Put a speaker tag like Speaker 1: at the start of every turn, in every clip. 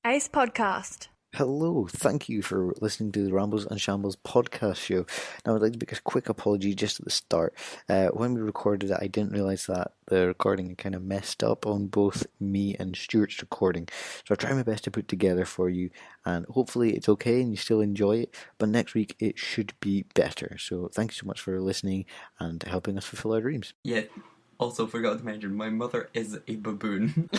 Speaker 1: Ace Podcast.
Speaker 2: Hello, thank you for listening to the Rambles and Shambles podcast show. Now, I'd like to make a quick apology just at the start. When we recorded it, I didn't realise that the recording kind of messed up on both me and Stuart's recording. So I'll try my best to put together for you, and hopefully it's okay and you still enjoy it. But next week it should be better. So thank you so much for listening and helping us fulfill our dreams.
Speaker 3: Yeah, also forgot to mention, my mother is a baboon.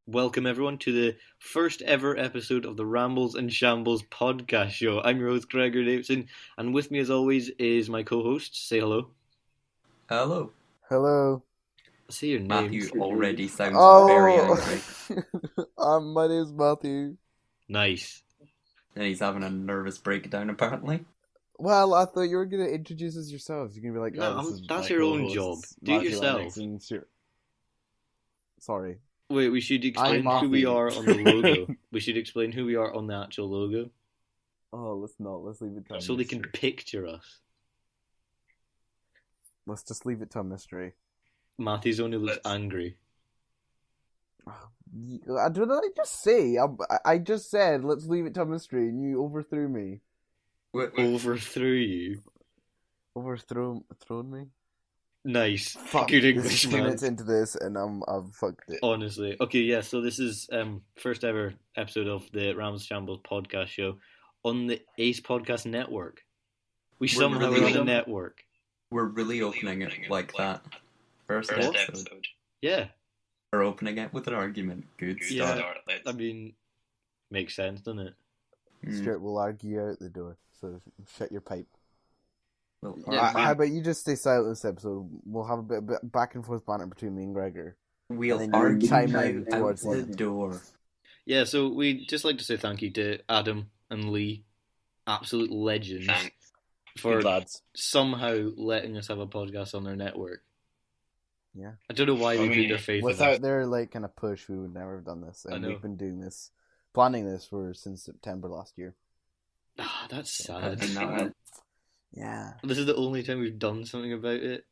Speaker 4: Welcome everyone to the first ever episode of the Rambles and Shambles podcast show. I'm your host Gregor Davidson, and with me as always is my co-host. Say hello.
Speaker 3: Hello.
Speaker 2: Hello.
Speaker 4: Say your name.
Speaker 3: Matthew already sounds very angry.
Speaker 2: My name's Matthew.
Speaker 4: Nice.
Speaker 3: And he's having a nervous breakdown apparently.
Speaker 5: Well, I thought you were going to introduce us yourselves. You're going to be like,
Speaker 4: No,
Speaker 5: this is
Speaker 4: that's
Speaker 5: my
Speaker 4: your own
Speaker 5: co-host,
Speaker 4: job. Do it
Speaker 5: Matthew
Speaker 4: yourself.
Speaker 5: Lennox, and Sorry.
Speaker 4: Wait, we should explain who we are on the logo. We should explain who we are on the actual logo.
Speaker 5: Oh, let's not. Let's leave it to a
Speaker 4: So they
Speaker 5: mystery.
Speaker 4: can picture us.
Speaker 5: Let's just leave it to a mystery.
Speaker 4: Matthew's only looks angry.
Speaker 5: What did I just say? I just said, let's leave it to a mystery, and you overthrew me.
Speaker 4: Overthrew you.
Speaker 5: Thrown me?
Speaker 4: Nice.
Speaker 5: Fuck.
Speaker 4: Good
Speaker 5: This
Speaker 4: English,
Speaker 5: is 2
Speaker 4: man.
Speaker 5: minutes into this, and I've fucked it.
Speaker 4: Honestly. Okay, yeah, so this is first ever episode of the Rambles Shambles podcast show on the Ace Podcast Network. We
Speaker 3: We're
Speaker 4: somehow
Speaker 3: really
Speaker 4: are on a
Speaker 3: on-
Speaker 4: network.
Speaker 3: We're really opening it like that. First episode.
Speaker 4: Yeah.
Speaker 3: We're opening it with an argument. Good start.
Speaker 4: Yeah. I mean, makes sense, doesn't it?
Speaker 5: Stuart will argue you out the door, so shut your pipe.
Speaker 3: Well,
Speaker 4: Yeah,
Speaker 5: How about you just stay silent this episode? We'll have a bit back and forth banter between me and Gregor.
Speaker 3: we'll
Speaker 5: and then you
Speaker 3: argue
Speaker 5: chime
Speaker 3: out
Speaker 5: in towards the
Speaker 3: the
Speaker 5: end.
Speaker 3: door.
Speaker 4: Yeah, so we'd just like to say thank you to Adam and Lee, absolute legends, for
Speaker 5: Good lads.
Speaker 4: somehow letting us have a podcast on their network.
Speaker 5: Yeah.
Speaker 4: I don't know why they put their faith in
Speaker 5: Without
Speaker 4: us.
Speaker 5: their kind of push, we would never have done this.
Speaker 4: I
Speaker 5: And
Speaker 4: know.
Speaker 5: we've been planning this since September last year.
Speaker 4: Ah, that's sad.
Speaker 3: And now,
Speaker 5: Yeah.
Speaker 4: This is the only time we've done something about it,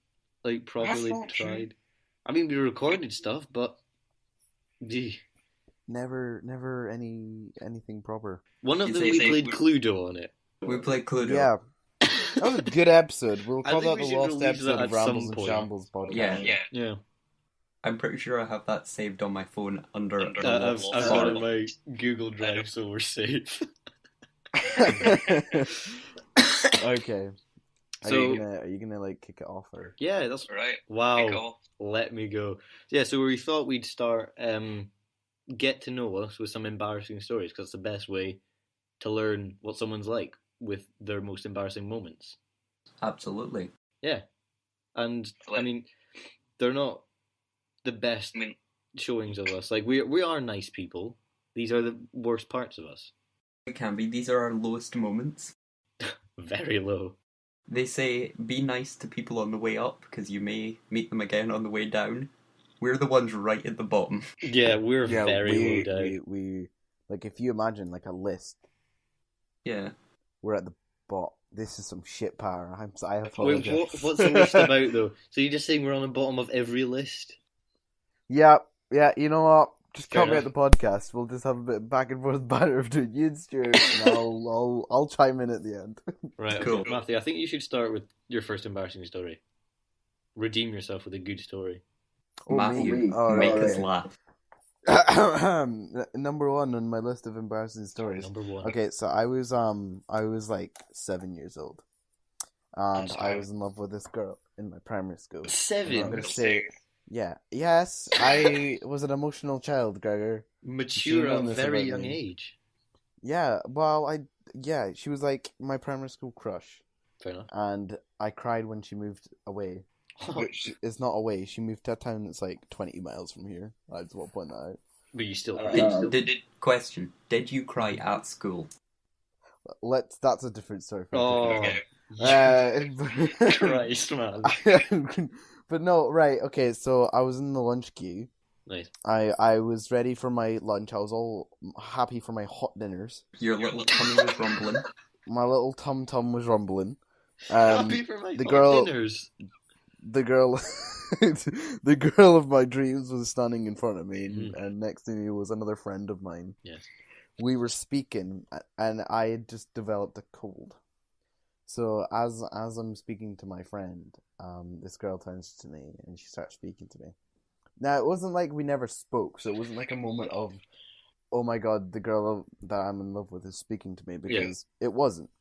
Speaker 4: like properly tried. I mean, we recorded stuff, but gee.
Speaker 5: Never anything proper.
Speaker 4: One of
Speaker 3: You
Speaker 4: them
Speaker 3: say-
Speaker 4: we
Speaker 3: say-
Speaker 4: played Cluedo on it.
Speaker 3: we play Cluedo.
Speaker 5: Yeah. That was a good episode. We'll
Speaker 4: I
Speaker 5: call
Speaker 4: think
Speaker 5: that
Speaker 4: we
Speaker 5: the
Speaker 4: should
Speaker 5: lost
Speaker 4: release
Speaker 5: episode
Speaker 4: that
Speaker 5: of
Speaker 4: at
Speaker 5: Rambles
Speaker 4: some
Speaker 5: and
Speaker 4: point.
Speaker 5: Shambles podcast.
Speaker 3: Yeah.
Speaker 4: Yeah,
Speaker 3: I'm pretty sure I have that saved on my phone under
Speaker 4: I've got
Speaker 3: file.
Speaker 4: it in my Google Drive, so we're safe.
Speaker 5: Okay. Are
Speaker 4: So-
Speaker 5: you gonna kick it off or?
Speaker 4: Yeah, that's
Speaker 6: Right.
Speaker 4: wow.
Speaker 6: Cool.
Speaker 4: Let me go. Yeah, so we thought we'd start get to know us with some embarrassing stories, because it's the best way to learn what someone's like with their most embarrassing moments.
Speaker 3: Absolutely.
Speaker 4: Yeah, and I mean, they're not the best
Speaker 6: I mean-
Speaker 4: showings of us. Like we are nice people. These are the worst parts of us.
Speaker 3: It can be. These are our lowest moments.
Speaker 4: Very low.
Speaker 3: They say be nice to people on the way up because you may meet them again on the way down. We're the ones right at the bottom.
Speaker 4: Yeah, we're very low down.
Speaker 5: we if you imagine a list,
Speaker 3: Yeah.
Speaker 5: we're at the bottom. This is some shit power. I
Speaker 4: Wait,
Speaker 5: apologize.
Speaker 4: what's the list about though? So you're just saying we're on the bottom of every list?
Speaker 5: Yeah. You know what? Just
Speaker 4: Fair
Speaker 5: cut me out the podcast. We'll just have a bit back and forth banter between you and Stuart, and I'll chime in at the end.
Speaker 4: Right,
Speaker 3: Cool.
Speaker 4: okay. Matthew, I think you should start with your first embarrassing story. Redeem yourself with a good story.
Speaker 5: Oh,
Speaker 3: Matthew,
Speaker 5: me? Oh,
Speaker 3: make
Speaker 5: right.
Speaker 3: us laugh.
Speaker 5: Number one on my list of embarrassing stories.
Speaker 4: Number one.
Speaker 5: Okay, so I was 7 years old, and I was in love with this girl in my primary school. I'm
Speaker 4: 7.
Speaker 5: gonna say, yeah, yes, I was an emotional child, Gregor.
Speaker 4: Mature
Speaker 5: You know
Speaker 4: at a
Speaker 5: this
Speaker 4: very
Speaker 5: about
Speaker 4: young
Speaker 5: me.
Speaker 4: age.
Speaker 5: Yeah, well, she was like my primary school crush,
Speaker 4: Fair enough.
Speaker 5: and I cried when she moved away. Which is not away. She moved to a town that's 20 miles from here. I just want to point that out.
Speaker 4: But you still
Speaker 3: Question: did you cry at school?
Speaker 5: That's a different story. For a
Speaker 4: Oh,
Speaker 5: different time.
Speaker 4: Christ, man.
Speaker 5: But no, right, okay, so I was in the lunch queue.
Speaker 4: Nice.
Speaker 5: I was ready for my lunch. I was all happy for my hot dinners.
Speaker 3: Your little tummy was rumbling.
Speaker 5: My little tum-tum was rumbling.
Speaker 4: Happy for my
Speaker 5: the
Speaker 4: hot
Speaker 5: girl-
Speaker 4: dinners.
Speaker 5: the girl, the girl of my dreams was standing in front of me, and next to me was another friend of mine.
Speaker 4: Yes.
Speaker 5: We were speaking, and I had just developed a cold. So as I'm speaking to my friend, this girl turns to me and she starts speaking to me. Now it wasn't like we never spoke, so it wasn't like a moment of, oh my god, the girl that I'm in love with is speaking to me, because it wasn't.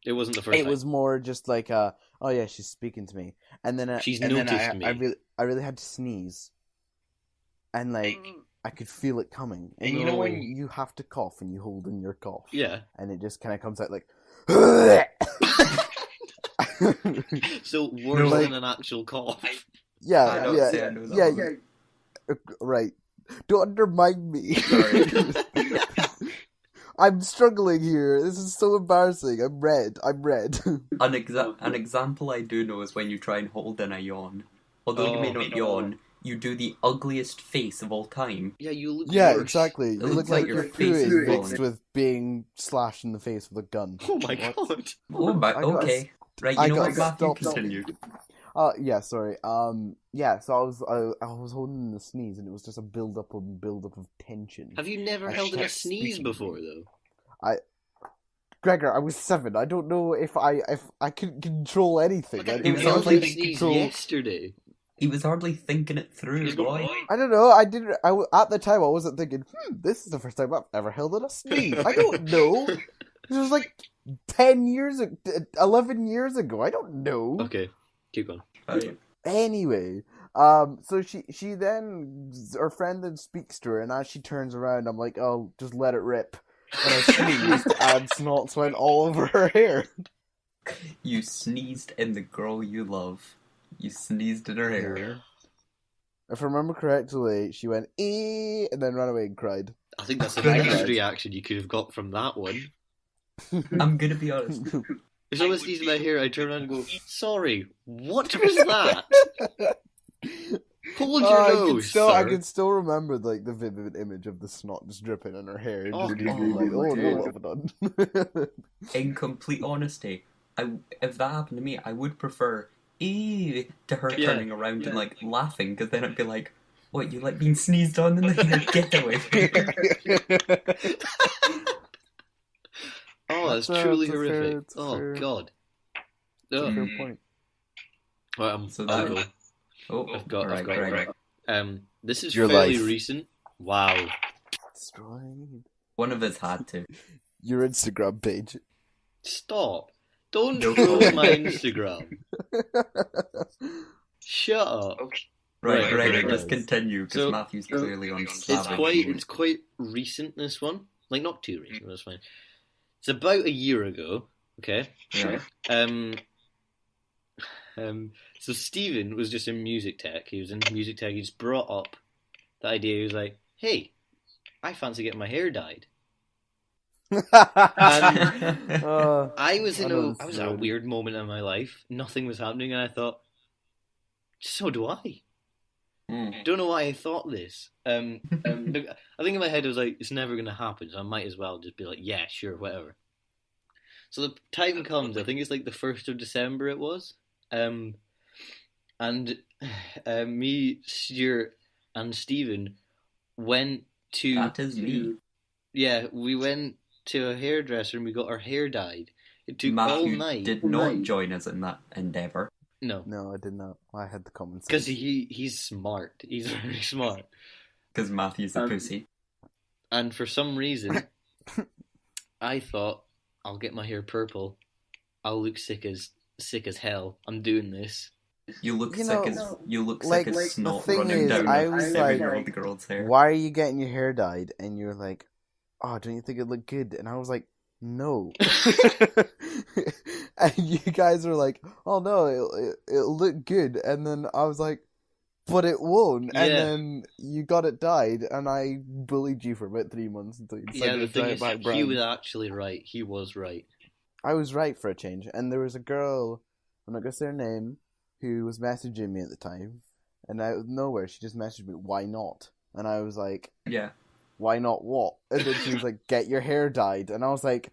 Speaker 4: It wasn't the first time.
Speaker 5: It was more just like, oh yeah, she's speaking to me, and then
Speaker 4: she's noticed me.
Speaker 5: I really had to sneeze, and like I could feel it coming. And you know when you have to cough and you hold in your cough,
Speaker 4: yeah,
Speaker 5: and it just kind of comes out like.
Speaker 4: So worse than an actual cough.
Speaker 5: Yeah. Right. Don't undermine me.
Speaker 3: Sorry.
Speaker 5: I'm struggling here. This is so embarrassing. I'm red.
Speaker 3: An example I do know is when you try and hold in a yawn. Although you may not yawn, you do the ugliest face of all time.
Speaker 4: Yeah, you look
Speaker 5: Yeah,
Speaker 4: worse.
Speaker 5: exactly. You look like your face is mixed with being slashed in the face with a gun.
Speaker 4: Oh my god.
Speaker 3: Oh my, okay. Right, you know what, Matthew, continue.
Speaker 5: Yeah, sorry. Yeah, so I was holding in the sneeze, and it was just a build up of tension.
Speaker 4: Have you never held in a sneeze before, though?
Speaker 5: Gregor, I was 7. I don't know if I could control anything.
Speaker 4: It was
Speaker 3: sounds
Speaker 4: like
Speaker 3: like
Speaker 4: sneeze yesterday.
Speaker 3: He was hardly thinking it through, boy.
Speaker 5: I don't know. At the time, I wasn't thinking, this is the first time I've ever held in a sneeze. I don't know. This was like 11 years ago. I don't know.
Speaker 4: Okay, keep going.
Speaker 5: Anyway, so she then, her friend then speaks to her, and as she turns around, I'm like, oh, just let it rip. And I sneezed, and snots went all over her hair.
Speaker 3: You sneezed in the girl you love. You sneezed in her hair.
Speaker 5: If I remember correctly, she went, and then ran away and cried.
Speaker 4: I think that's the biggest reaction you could have got from that one.
Speaker 3: I'm gonna be honest.
Speaker 4: If someone sneezed in my hair, I'd turn around and go, sorry, what was that? Hold your nose, sir.
Speaker 5: I can still remember like the vivid image of the snot just dripping in her hair. And just being like, oh no, what have I done?
Speaker 3: In complete honesty, if that happened to me, I would prefer to her turning around and like laughing, because then I'd be like, what, you like being sneezed on in the hair? Get away from here.
Speaker 4: Oh, that's truly horrific. God.
Speaker 5: That's a fair point.
Speaker 4: Right,
Speaker 3: so that
Speaker 4: go. I've got. This is
Speaker 2: Your
Speaker 4: fairly
Speaker 2: life.
Speaker 4: recent. Wow.
Speaker 5: Destroyed.
Speaker 3: One of us had to.
Speaker 5: Your Instagram page.
Speaker 4: Stop. Don't
Speaker 3: No
Speaker 4: troll
Speaker 3: comment.
Speaker 4: my Instagram. Shut up.
Speaker 3: Okay. Right, just
Speaker 4: guys.
Speaker 3: continue, because
Speaker 4: So,
Speaker 3: Matthew's clearly on
Speaker 4: It's
Speaker 3: Slavic
Speaker 4: quite
Speaker 3: mood.
Speaker 4: it's quite recent, this one. Like, not too recent, that's fine. It's about a year ago, okay?
Speaker 3: Yeah.
Speaker 4: So Stephen was just in music tech. He was in music tech. He just brought up the idea. He was like, hey, I fancy getting my hair dyed. I was in a weird moment in my life. Nothing was happening, and I thought, so do I. Don't know why I thought this. I think in my head I was like, it's never going to happen, so I might as well just be like, yeah, sure, whatever. So the time comes, I think it's like the 1st of December it was, and me, Stuart, and Stephen went to...
Speaker 3: That is me.
Speaker 4: Yeah, we went to a hairdresser and we got our hair dyed. It took
Speaker 3: Matthew
Speaker 4: all night.
Speaker 3: did not join us in that endeavour.
Speaker 4: No,
Speaker 5: No, I did not. I had the common sense.
Speaker 4: because he's smart. He's very smart.
Speaker 3: Because Matthew's a pussy.
Speaker 4: And for some reason, I thought, I'll get my hair purple. I'll look sick as hell. I'm doing this.
Speaker 3: You look
Speaker 5: You
Speaker 3: sick
Speaker 5: know,
Speaker 3: as
Speaker 5: like,
Speaker 3: as
Speaker 5: the
Speaker 3: snot
Speaker 5: thing
Speaker 3: running
Speaker 5: is,
Speaker 3: down
Speaker 5: I
Speaker 3: a
Speaker 5: was
Speaker 3: 7-year-old girl's hair.
Speaker 5: Why are you getting your hair dyed? And you're like, oh, don't you think it looked good? And I was like, no. And you guys were like, oh no, it'll look good. And then I was like, but it won't.
Speaker 4: Yeah.
Speaker 5: And then you got it dyed, and I bullied you for about 3 months until you
Speaker 4: Yeah,
Speaker 5: decided
Speaker 4: the
Speaker 5: to
Speaker 4: thing
Speaker 5: dye it
Speaker 4: is,
Speaker 5: back
Speaker 4: he
Speaker 5: brown.
Speaker 4: was actually right. He was right.
Speaker 5: I was right for a change. And there was a girl, I'm not going to say her name, who was messaging me at the time. And out of nowhere, she just messaged me, why not? And I was like,
Speaker 3: Yeah.
Speaker 5: why not what? And then she was like, get your hair dyed. And I was like,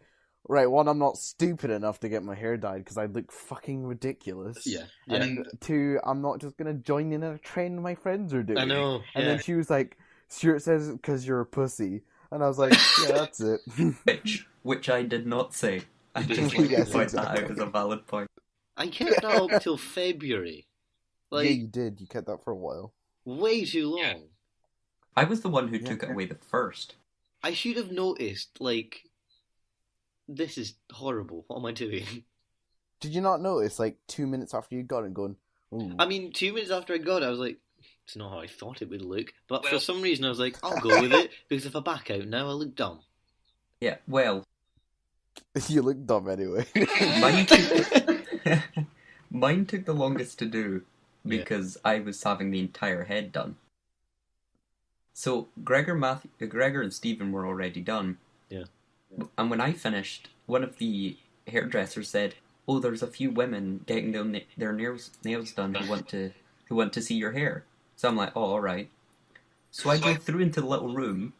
Speaker 5: right, one, I'm not stupid enough to get my hair dyed because I'd look fucking ridiculous.
Speaker 4: Yeah.
Speaker 5: And two, I'm not just going to join in a trend my friends are doing.
Speaker 4: I know.
Speaker 5: And then she was like, Stuart says it because you're a pussy. And I was like, yeah, that's it.
Speaker 3: Which I did not say. I just
Speaker 5: Yes,
Speaker 3: point
Speaker 5: exactly.
Speaker 3: that out as a valid point.
Speaker 4: I kept that up till February. Like,
Speaker 5: yeah, you did. You kept that for a while.
Speaker 4: way too long.
Speaker 3: I was the one who took it away the first.
Speaker 4: I should have noticed, like, this is horrible. What am I doing?
Speaker 5: Did you not notice, like, 2 minutes after you got it, going, ooh.
Speaker 4: I mean, 2 minutes after I got it, I was like, it's not how I thought it would look. But for some reason, I was like, I'll go with it, because if I back out now, I look dumb.
Speaker 3: Yeah, well,
Speaker 5: You look dumb anyway.
Speaker 3: mine took the longest to do because I was having the entire head done. So Gregor and Stephen were already done.
Speaker 4: Yeah.
Speaker 3: And when I finished, one of the hairdressers said, "Oh, there's a few women getting their nails done who want to see your hair." So I'm like, "Oh, all right." So I go through into the little room.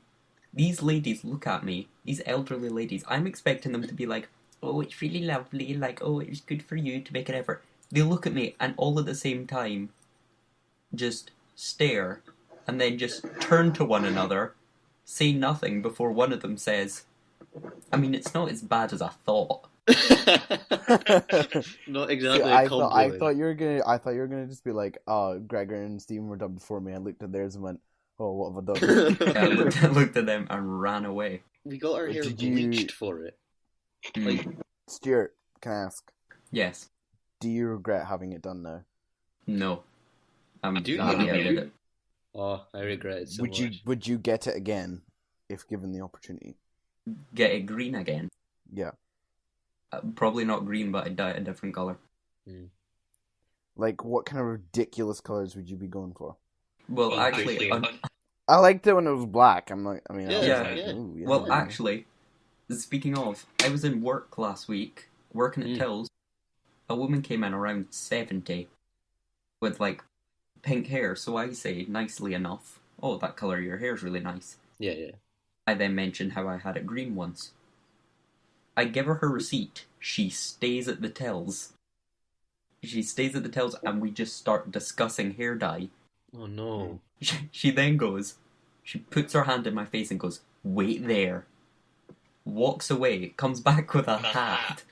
Speaker 3: These ladies look at me, these elderly ladies. I'm expecting them to be like, "Oh, it's really lovely," like, "Oh, it's good for you to make an effort." They look at me and all at the same time just stare and then just turn to one another, say nothing before one of them says, "I mean, it's not as bad as I thought."
Speaker 4: Not exactly
Speaker 5: See,
Speaker 4: a compliment.
Speaker 5: I thought you were gonna just be like, oh, Gregor and Steven were done before me. I looked at theirs and went, oh, what have I done?
Speaker 3: I looked at them and ran away.
Speaker 4: We got our hair bleached for it. Like,
Speaker 5: Stuart, can I ask?
Speaker 3: Yes.
Speaker 5: Do you regret having it done now?
Speaker 3: No. I'm
Speaker 4: I do
Speaker 3: happy
Speaker 4: know.
Speaker 3: I did it.
Speaker 4: oh, I regret it so much.
Speaker 5: Would you get it again if given the opportunity?
Speaker 3: Get it green again.
Speaker 5: Yeah.
Speaker 3: Probably not green, but I'd dye it a different colour.
Speaker 5: Like, what kind of ridiculous colors would you be going for?
Speaker 3: Well, actually,
Speaker 5: I liked it when it was black. I was like,
Speaker 3: Yeah.
Speaker 5: ooh, yeah.
Speaker 3: well, actually, speaking of, I was in work last week, working at Tills. A woman came in around 70 with, like, pink hair, so I say, nicely enough, "Oh, that colour of your hair's really nice."
Speaker 4: Yeah, yeah.
Speaker 3: I then mentioned how I had it green once. I give her receipt. She stays at the tills. And we just start discussing hair dye.
Speaker 4: Oh no.
Speaker 3: She then goes, she puts her hand in my face and goes, "Wait there." Walks away, comes back with a hat,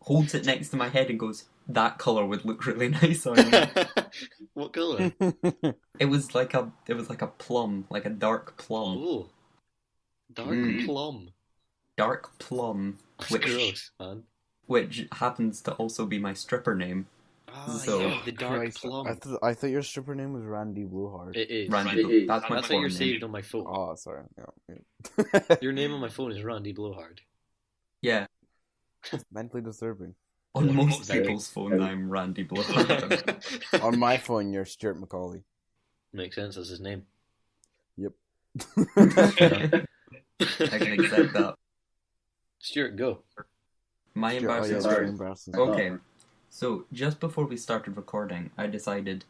Speaker 3: holds it next to my head and goes, "That colour would look really nice on you."
Speaker 4: What colour?
Speaker 3: It was like a plum, like a dark plum.
Speaker 4: Oh. Dark plum.
Speaker 3: Dark plum,
Speaker 4: That's
Speaker 3: which
Speaker 4: gross, man.
Speaker 3: which happens to also be my stripper name.
Speaker 4: Ah,
Speaker 3: So-
Speaker 4: yeah, the dark
Speaker 5: Christ,
Speaker 4: plum.
Speaker 5: I thought your stripper name was Randy Blowhard.
Speaker 4: It is.
Speaker 3: Randy, that's my
Speaker 4: That's what
Speaker 3: porn
Speaker 4: you're
Speaker 3: name.
Speaker 4: saved on my phone.
Speaker 5: Oh, sorry. Yeah.
Speaker 4: Your name on my phone is Randy Blowhard.
Speaker 3: Yeah,
Speaker 5: It's mentally disturbing.
Speaker 3: on most
Speaker 4: Very.
Speaker 3: people's phones I'm Randy Blowhard.
Speaker 5: On my phone, you're Stuart Macaulay.
Speaker 4: Makes sense, that's his name.
Speaker 5: Yep.
Speaker 3: I can accept that.
Speaker 4: Stuart, go.
Speaker 3: My
Speaker 5: Stuart,
Speaker 3: embarrassing
Speaker 5: yeah,
Speaker 3: story.
Speaker 5: very embarrassing.
Speaker 3: Okay, so just before we started recording, I decided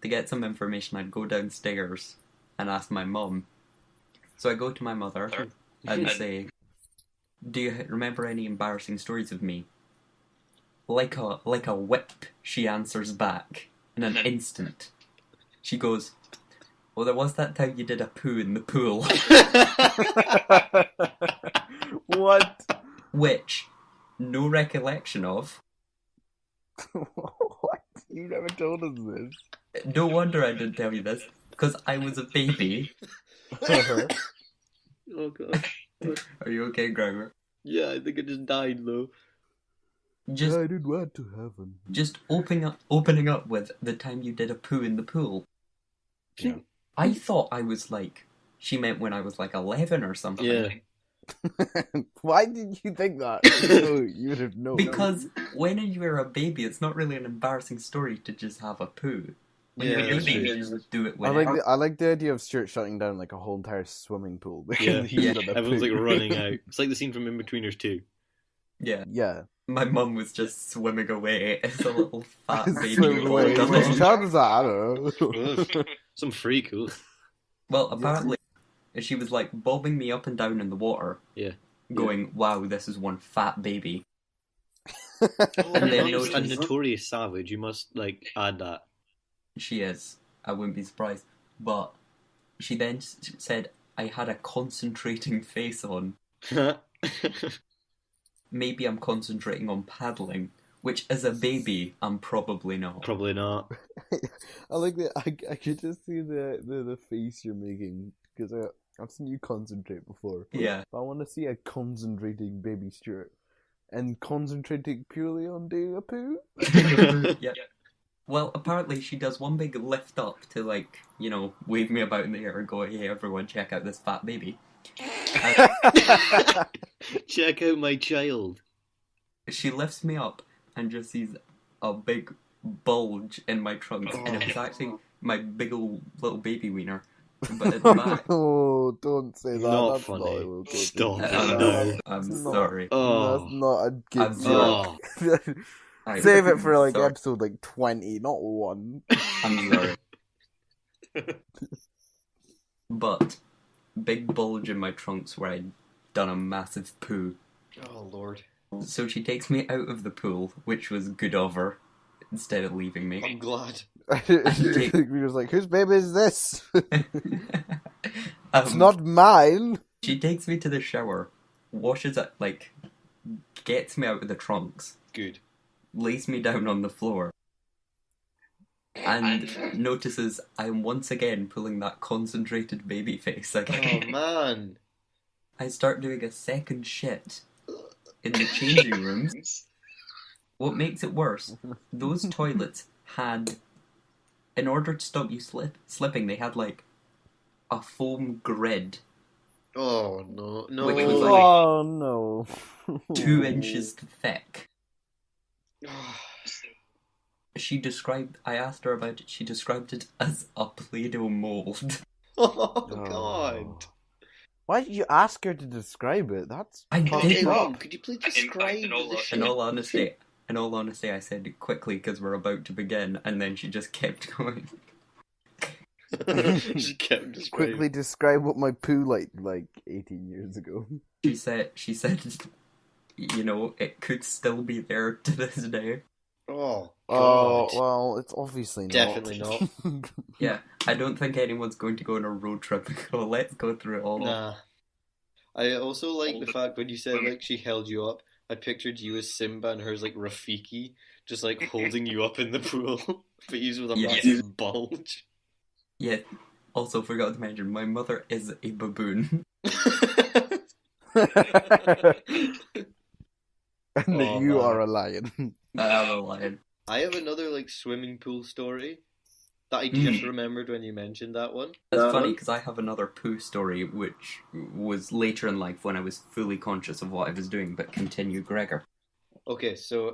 Speaker 3: to get some information. I'd go downstairs and ask my mum. So I go to my mother and say, "Do you remember any embarrassing stories of me?" Like a whip, she answers back in an instant. She goes, "Well, there was that time you did a poo in the pool."
Speaker 5: What?
Speaker 3: Which, no recollection of.
Speaker 5: What? You never told us this.
Speaker 3: No wonder I didn't tell you this, because I was a baby.
Speaker 4: Oh god.
Speaker 3: Are you okay, Gregor?
Speaker 4: Yeah, I think I just died though.
Speaker 3: Just
Speaker 5: I did want to heaven.
Speaker 3: Just opening up with the time you did a poo in the pool.
Speaker 5: Yeah.
Speaker 3: I thought I was like, she meant when I was like 11 or something.
Speaker 4: Yeah.
Speaker 5: Why did you think that? No, you would have known.
Speaker 3: Because when you were a baby, it's not really an embarrassing story to just have a poo. When you're a
Speaker 4: Yeah,
Speaker 3: baby,
Speaker 4: yeah.
Speaker 3: you just do it
Speaker 5: I
Speaker 3: whenever.
Speaker 5: like the idea of Stuart shutting down like a whole entire swimming pool.
Speaker 4: Yeah,
Speaker 5: He's done a
Speaker 4: everyone's like
Speaker 5: poo.
Speaker 4: running out. It's like the scene from In-Betweeners 2.
Speaker 3: Yeah.
Speaker 5: Yeah.
Speaker 3: My mum was just swimming away as a little fat baby.
Speaker 5: Swimming
Speaker 3: with
Speaker 5: away.
Speaker 3: all
Speaker 5: Which
Speaker 3: the-
Speaker 5: child was that? I don't know.
Speaker 4: Some freak, ooh.
Speaker 3: Well, apparently, she was like bobbing me up and down in the water.
Speaker 4: Yeah.
Speaker 3: going, "Wow, this is one fat baby."
Speaker 4: And then a notorious savage. You must add that.
Speaker 3: She is. I wouldn't be surprised. But she then said I had a concentrating face on. Maybe I'm concentrating on paddling, which as a baby, I'm probably not.
Speaker 4: Probably not.
Speaker 5: I like that. I could just see the face you're making, because I've seen you concentrate before.
Speaker 3: Yeah.
Speaker 5: But I want to see a concentrating baby Stuart. And concentrating purely on doing a poo?
Speaker 3: Yeah. Well, apparently she does one big lift up to, wave me about in the air and go, "Hey, everyone, check out this fat baby."
Speaker 4: Check out my child.
Speaker 3: She lifts me up and just sees a big bulge in my trunks, and it was actually my big old little baby wiener. But at the back...
Speaker 5: Oh, don't say that.
Speaker 4: Not
Speaker 5: That's
Speaker 4: funny.
Speaker 5: not okay.
Speaker 4: Stop it
Speaker 3: No,
Speaker 4: now.
Speaker 3: I'm sorry.
Speaker 5: That's not a good
Speaker 3: I'm sorry.
Speaker 5: joke. Save it for episode 20, not 1.
Speaker 3: I'm sorry. But big bulge in my trunks where I'd done a massive poo.
Speaker 4: Oh Lord.
Speaker 3: So she takes me out of the pool, which was good of her, instead of leaving me.
Speaker 4: I'm glad.
Speaker 5: We was like, whose baby is this? It's
Speaker 3: It's
Speaker 5: not mine.
Speaker 3: She takes me to the shower, washes it, gets me out of the trunks,
Speaker 4: Good.
Speaker 3: lays me down on the floor, and notices I'm once again pulling that concentrated baby face again.
Speaker 4: Oh man.
Speaker 3: I start doing a second shit in the changing rooms. What makes it worse, those toilets had, in order to stop you slipping, they had a foam grid.
Speaker 4: Oh no, no.
Speaker 3: Which was
Speaker 5: Oh no.
Speaker 3: 2 inches thick. I asked her about it, she described it as a Play-Doh mold.
Speaker 4: Oh God.
Speaker 5: Why did you ask her to describe it? That's
Speaker 3: I
Speaker 5: fucked
Speaker 3: did.
Speaker 5: up.
Speaker 4: Ron, could you please describe the shit?
Speaker 3: In all honesty, I said it quickly because we're about to begin, and then she just kept going.
Speaker 4: She kept describing.
Speaker 5: Quickly describe what my poo like 18 years ago.
Speaker 3: She said, it could still be there to this day.
Speaker 4: Oh,
Speaker 5: Oh,
Speaker 4: God.
Speaker 5: well, it's obviously not.
Speaker 4: Definitely not.
Speaker 3: Yeah, I don't think anyone's going to go on a road trip and go, let's go through it all.
Speaker 4: Nah. I also like the fact when you said she held you up, I pictured you as Simba and hers Rafiki, just holding you up in the pool, but you with a massive bulge.
Speaker 3: Yeah, also forgot to mention, my mother is a baboon.
Speaker 5: And that you are a lion.
Speaker 3: I am a lion.
Speaker 4: I have another swimming pool story that I just remembered when you mentioned that one.
Speaker 3: It's funny because I have another poo story which was later in life when I was fully conscious of what I was doing, but continue, Gregor.
Speaker 4: Okay, so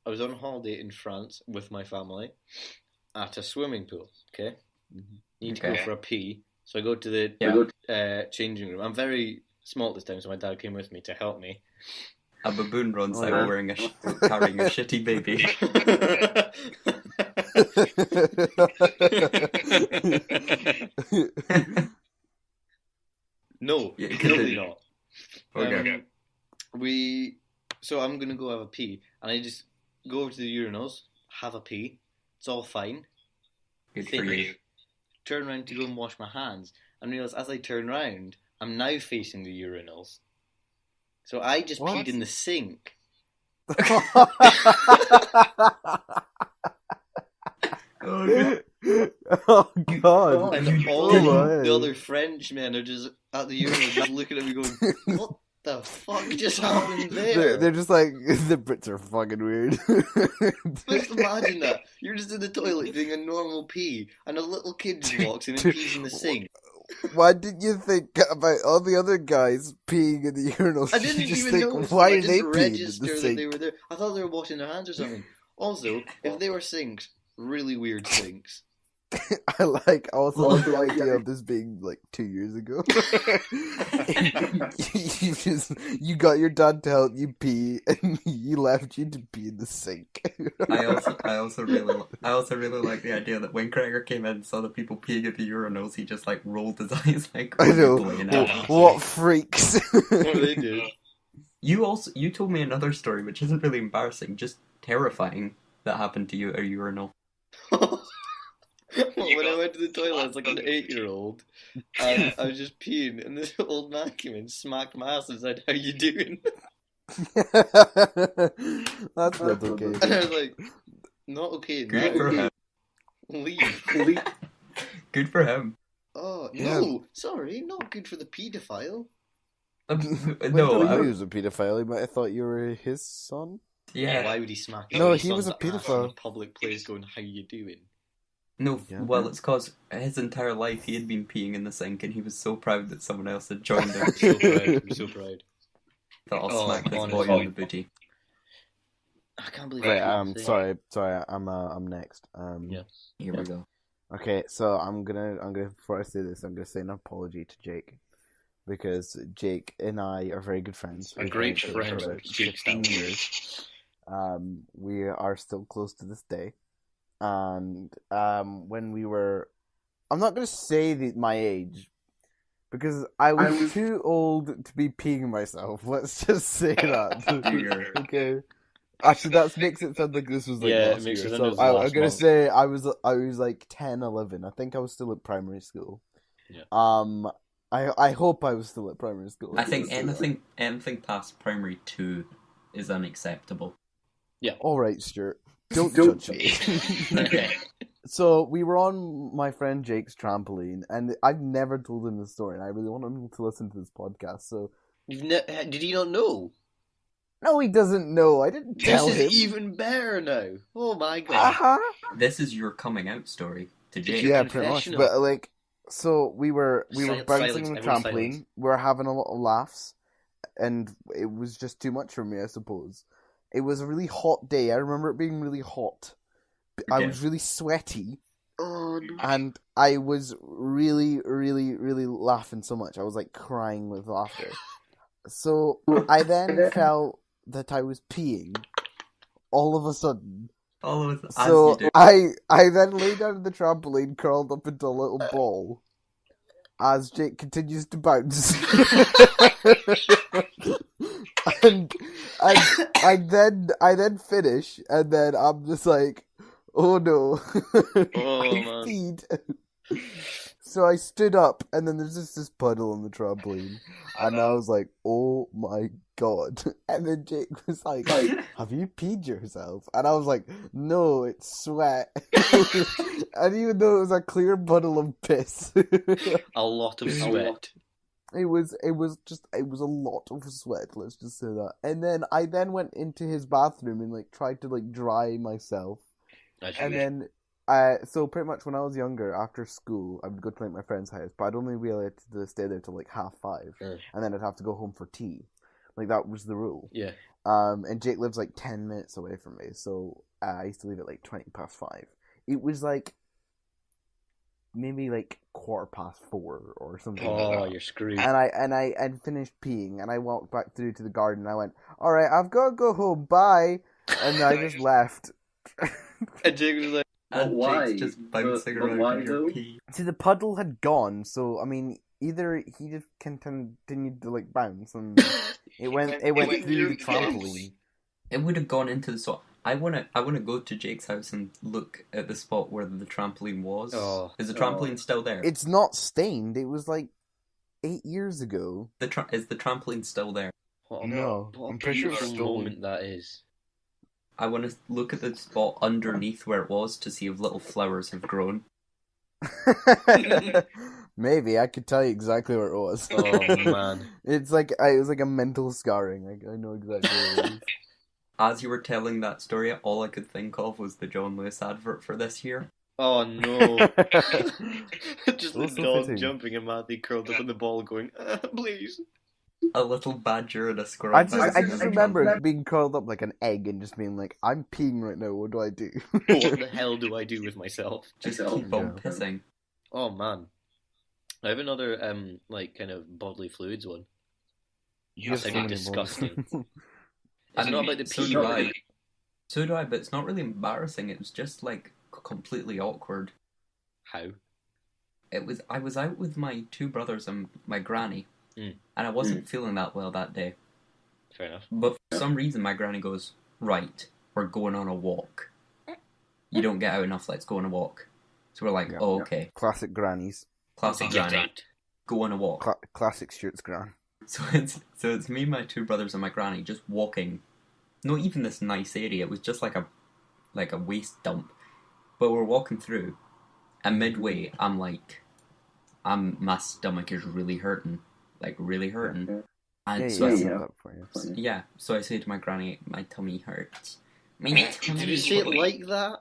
Speaker 4: I was on holiday in France with my family at a swimming pool, okay? Need to go for a pee, so I go to the changing room. I'm very small at this time, so my dad came with me to help me.
Speaker 3: A baboon runs out carrying a shitty baby.
Speaker 4: No,
Speaker 3: Yeah,
Speaker 4: clearly not.
Speaker 3: Okay.
Speaker 4: So I'm gonna go have a pee, and I just go over to the urinals, have a pee. It's all fine.
Speaker 3: Good for you.
Speaker 4: Turn around to go and wash my hands, and realise as I turn round, I'm now facing the urinals. So I just peed in the sink.
Speaker 5: Oh God!
Speaker 4: And all the other Frenchmen are just at the urinal, just looking at me, going, "What the fuck just happened there?"
Speaker 5: They're just like, the Brits are fucking weird.
Speaker 4: Just imagine that you're just in the toilet doing a normal pee, and a little kid just walks in and pees in the sink.
Speaker 5: Why did you think about all the other guys peeing in the urinals?
Speaker 4: I didn't
Speaker 5: just
Speaker 4: even
Speaker 5: think,
Speaker 4: notice.
Speaker 5: why
Speaker 4: I
Speaker 5: are they
Speaker 4: didn't
Speaker 5: peeing in
Speaker 4: register
Speaker 5: the
Speaker 4: that
Speaker 5: sink?
Speaker 4: they were there. I thought they were washing their hands or something. Also, if they were sinks, really weird sinks.
Speaker 5: I like the idea of this being 2 years ago. you got your dad to help you pee, and he left you to pee in the sink.
Speaker 3: I also really like the idea that when Gregor came in and saw the people peeing at the urinals, he just rolled his eyes
Speaker 5: I know.
Speaker 3: wiggling out.
Speaker 5: What freaks?
Speaker 4: What they did.
Speaker 3: You told me another story which isn't really embarrassing, just terrifying, that happened to you at a urinal.
Speaker 4: When I went to the toilet as like an 8-year-old, and I was just peeing, and this old man came in, smacked my ass, and said, "How you doing?"
Speaker 5: That's not okay.
Speaker 4: And I was like, "Not okay.
Speaker 3: Good for him.
Speaker 4: Leave."
Speaker 3: Good for him.
Speaker 4: Oh
Speaker 5: Yeah.
Speaker 4: no, sorry, not good for the paedophile.
Speaker 3: No,
Speaker 5: he was a paedophile. He might have thought you were his son.
Speaker 3: yeah.
Speaker 4: Why would he smack?
Speaker 5: No,
Speaker 4: his
Speaker 5: he was
Speaker 4: son's
Speaker 5: a
Speaker 4: ass in
Speaker 5: paedophile.
Speaker 4: a public place, going, "How you doing?"
Speaker 3: No,
Speaker 5: Yeah.
Speaker 3: well, it's because his entire life he had been peeing in the sink, and he was so proud that someone else had joined him.
Speaker 4: I'm so proud. I'm so proud.
Speaker 3: Thought I'll
Speaker 4: Oh,
Speaker 3: smack this
Speaker 4: honestly.
Speaker 3: boy on the booty.
Speaker 4: I can't believe.
Speaker 5: Right.
Speaker 4: I can't say.
Speaker 5: Sorry. I'm next.
Speaker 4: Yeah.
Speaker 3: Here we go.
Speaker 5: Okay, so I'm gonna before I say this, I'm gonna say an apology to Jake, because Jake and I are very good friends.
Speaker 4: A
Speaker 5: We've
Speaker 4: great
Speaker 5: been together
Speaker 4: friend,
Speaker 5: for about
Speaker 4: Jake
Speaker 5: 16
Speaker 4: Stout.
Speaker 5: years. We are still close to this day, and when we were, I'm not gonna say my age, because I was too old to be peeing myself. Let's just say that.
Speaker 3: Dear.
Speaker 5: Okay. Actually, that makes it sound like this was like
Speaker 4: Yeah, it
Speaker 5: last
Speaker 4: makes
Speaker 5: year.
Speaker 4: it sound
Speaker 5: So
Speaker 4: like it was
Speaker 5: I'm
Speaker 4: last
Speaker 5: gonna
Speaker 4: month.
Speaker 5: say I was like 10, 11. I think I was still at primary school.
Speaker 4: Yeah.
Speaker 5: I hope I was still at primary school.
Speaker 3: I think anything past primary 2 is unacceptable.
Speaker 5: All right, Stuart. Don't judge me.
Speaker 4: Okay.
Speaker 5: So we were on my friend Jake's trampoline, and I've never told him this story, and I really want him to listen to this podcast. So
Speaker 4: Did he not know?
Speaker 5: no, he doesn't know. I didn't tell
Speaker 4: This
Speaker 5: him.
Speaker 4: is even better now. Oh my god.
Speaker 5: Uh-huh.
Speaker 3: This is your coming out story to Jake.
Speaker 5: Yeah, pretty much.
Speaker 4: confessional.
Speaker 5: But like, so we were
Speaker 4: Silence,
Speaker 5: bouncing on the
Speaker 4: everyone
Speaker 5: trampoline.
Speaker 4: silence.
Speaker 5: We were having a lot of laughs, and it was just too much for me, I suppose. It was a really hot day. I remember it being really hot. I
Speaker 3: Okay.
Speaker 5: was really sweaty,
Speaker 4: Oh no.
Speaker 5: and I was really, really, really laughing so much. I was like crying with laughter. So I then felt that I was peeing all of a sudden.
Speaker 3: All of us, as
Speaker 5: So
Speaker 3: you do.
Speaker 5: I then lay down on the trampoline, curled up into a little ball, as Jake continues to bounce. and I then finish, and then I'm just like, oh no,
Speaker 4: Oh,
Speaker 5: I
Speaker 4: man.
Speaker 5: peed. So I stood up, and then there's just this puddle on the trampoline, and I was like, oh my god. And then Jake was like, have you peed yourself? And I was like, no, it's sweat. And even though it was a clear puddle of piss,
Speaker 4: A lot of sweat.
Speaker 5: it was a lot of sweat, let's just say that. And then I went into his bathroom and like tried to like dry myself. And then so pretty much when I was younger, after school, I would go to like my friend's house, but I'd only be able to stay there till like 5:30, and then I'd have to go home for tea. Like that was the rule.
Speaker 4: Yeah.
Speaker 5: And Jake lives like 10 minutes away from me, so I used to leave at like 5:20. It was like maybe like 4:15 or something. like
Speaker 4: Oh,
Speaker 5: that.
Speaker 4: you're screwed.
Speaker 5: And I'd finished peeing, and I walked back through to the garden. And I went, all right, I've got to go home. Bye. And I just left.
Speaker 4: And Jake was like,
Speaker 3: And
Speaker 1: why?
Speaker 3: Jake's just bouncing
Speaker 1: But
Speaker 3: around
Speaker 1: why
Speaker 3: in your
Speaker 1: though?
Speaker 3: pee.
Speaker 5: See, the puddle had gone, so I mean, either he just continued to like bounce, and it went through the trampoline.
Speaker 3: It would have gone into the spot. I wanna go to Jake's house and look at the spot where the trampoline was.
Speaker 4: Oh.
Speaker 3: Is the trampoline still there?
Speaker 5: It's not stained. It was like 8 years ago.
Speaker 3: Is the trampoline still there?
Speaker 4: what a,
Speaker 5: No,
Speaker 4: what a
Speaker 5: I'm pretty sure it's
Speaker 4: beautiful
Speaker 5: stolen.
Speaker 4: moment that is.
Speaker 3: I want to look at the spot underneath where it was to see if little flowers have grown.
Speaker 5: Maybe I could tell you exactly where it was.
Speaker 4: Oh man.
Speaker 5: It was like a mental scarring. I know exactly where it is.
Speaker 3: As you were telling that story, all I could think of was the John Lewis advert for this year.
Speaker 4: Oh no. Just the
Speaker 5: Also
Speaker 4: dog
Speaker 5: fitting.
Speaker 4: jumping and Matthew curled up in the ball going, please.
Speaker 3: A little badger and a squirrel.
Speaker 5: I
Speaker 3: bouncing
Speaker 5: just
Speaker 3: on a
Speaker 5: remember
Speaker 3: trampoline.
Speaker 5: it being curled up like an egg and just being like, I'm peeing right now, what do I do?
Speaker 4: What the hell do I do with myself?
Speaker 3: Just keep on
Speaker 5: Yeah.
Speaker 3: pissing.
Speaker 4: Oh man. I have another like kind of bodily fluids one.
Speaker 5: You have
Speaker 4: Sounded
Speaker 5: so many
Speaker 4: disgusting.
Speaker 5: balls.
Speaker 4: It's not about the
Speaker 3: so
Speaker 4: pee.
Speaker 3: do I. So do I, but it's not really embarrassing. It was just like completely awkward.
Speaker 4: How?
Speaker 3: I was out with my two brothers and my granny,
Speaker 4: Mm.
Speaker 3: and I wasn't feeling that well that day.
Speaker 4: Fair enough.
Speaker 3: But for some reason, my granny goes, right, we're going on a walk. You don't get out enough, let's go on a walk. So we're like, okay.
Speaker 5: Classic grannies.
Speaker 3: Classic granny. Go on a walk.
Speaker 5: Classic Stuart's gran.
Speaker 3: So it's me, my two brothers, and my granny just walking. Not even this nice area. It was just like a waste dump. But we're walking through, and midway, my stomach is really hurting, like really hurting. And so so I say to my granny, my tummy hurts.
Speaker 4: Did you say it like that?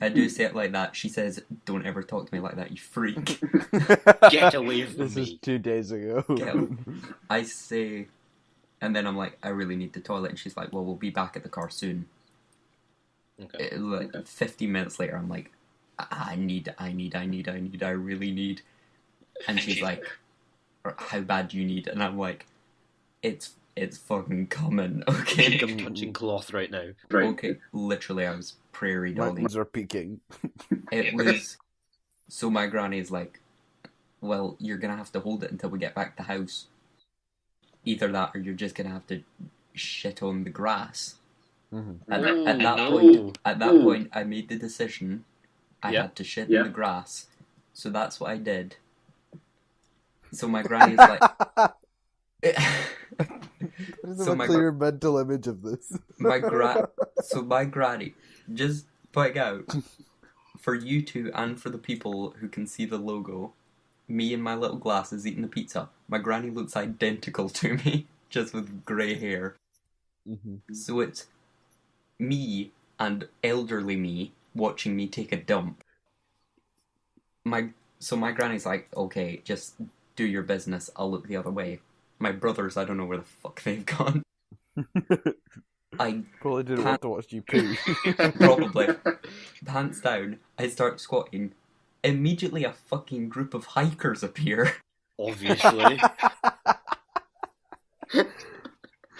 Speaker 3: I do say it like that. She says, "Don't ever talk to me like that, you freak."
Speaker 4: Get away from me.
Speaker 5: This is 2 days ago.
Speaker 3: I say, and then I'm like, I really need the toilet, and she's like, well, we'll be back at the car soon. Okay. Like 15 minutes later, I'm like, I really need. And she's like, how bad do you need? And I'm like, it's fucking coming, okay?
Speaker 4: I'm touching cloth right now.
Speaker 3: Okay, literally, I was prairie dogging.
Speaker 5: My are peaking.
Speaker 3: It was, so my granny's like, well, you're gonna have to hold it until we get back to the house. Either that, or you're just gonna have to shit on the grass. Mm-hmm. At that point, I made the decision. I had to shit in the grass, so that's what I did. So my granny's like.
Speaker 5: There's a clear mental image of this.
Speaker 3: My granny, just point out for you two and for the people who can see the logo, me in my little glasses eating the pizza. My granny looks identical to me, just with grey hair. Mm-hmm. So it's me and elderly me watching me take a dump. So my granny's like, okay, just do your business, I'll look the other way. My brothers, I don't know where the fuck they've gone. I
Speaker 5: probably didn't want to watch you poo.
Speaker 3: Probably. Pants down, I start squatting. Immediately a fucking group of hikers appear.
Speaker 4: Obviously.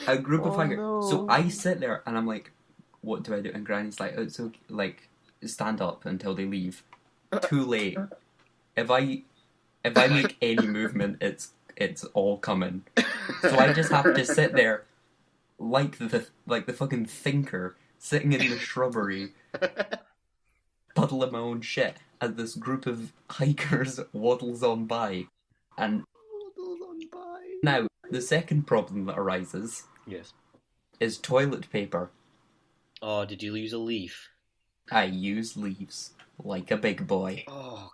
Speaker 3: A group of hikers.
Speaker 5: No.
Speaker 3: So I sit there and I'm like, what do I do? And Granny's like, it's okay, like, stand up until they leave. Too late. If I make any movement, it's all coming. So I just have to sit there like the fucking thinker sitting in the shrubbery puddling my own shit as this group of hikers waddles on by. Now, the second problem that arises is toilet paper.
Speaker 4: Oh, did you use a leaf?
Speaker 3: I use leaves like a big boy.
Speaker 4: Oh,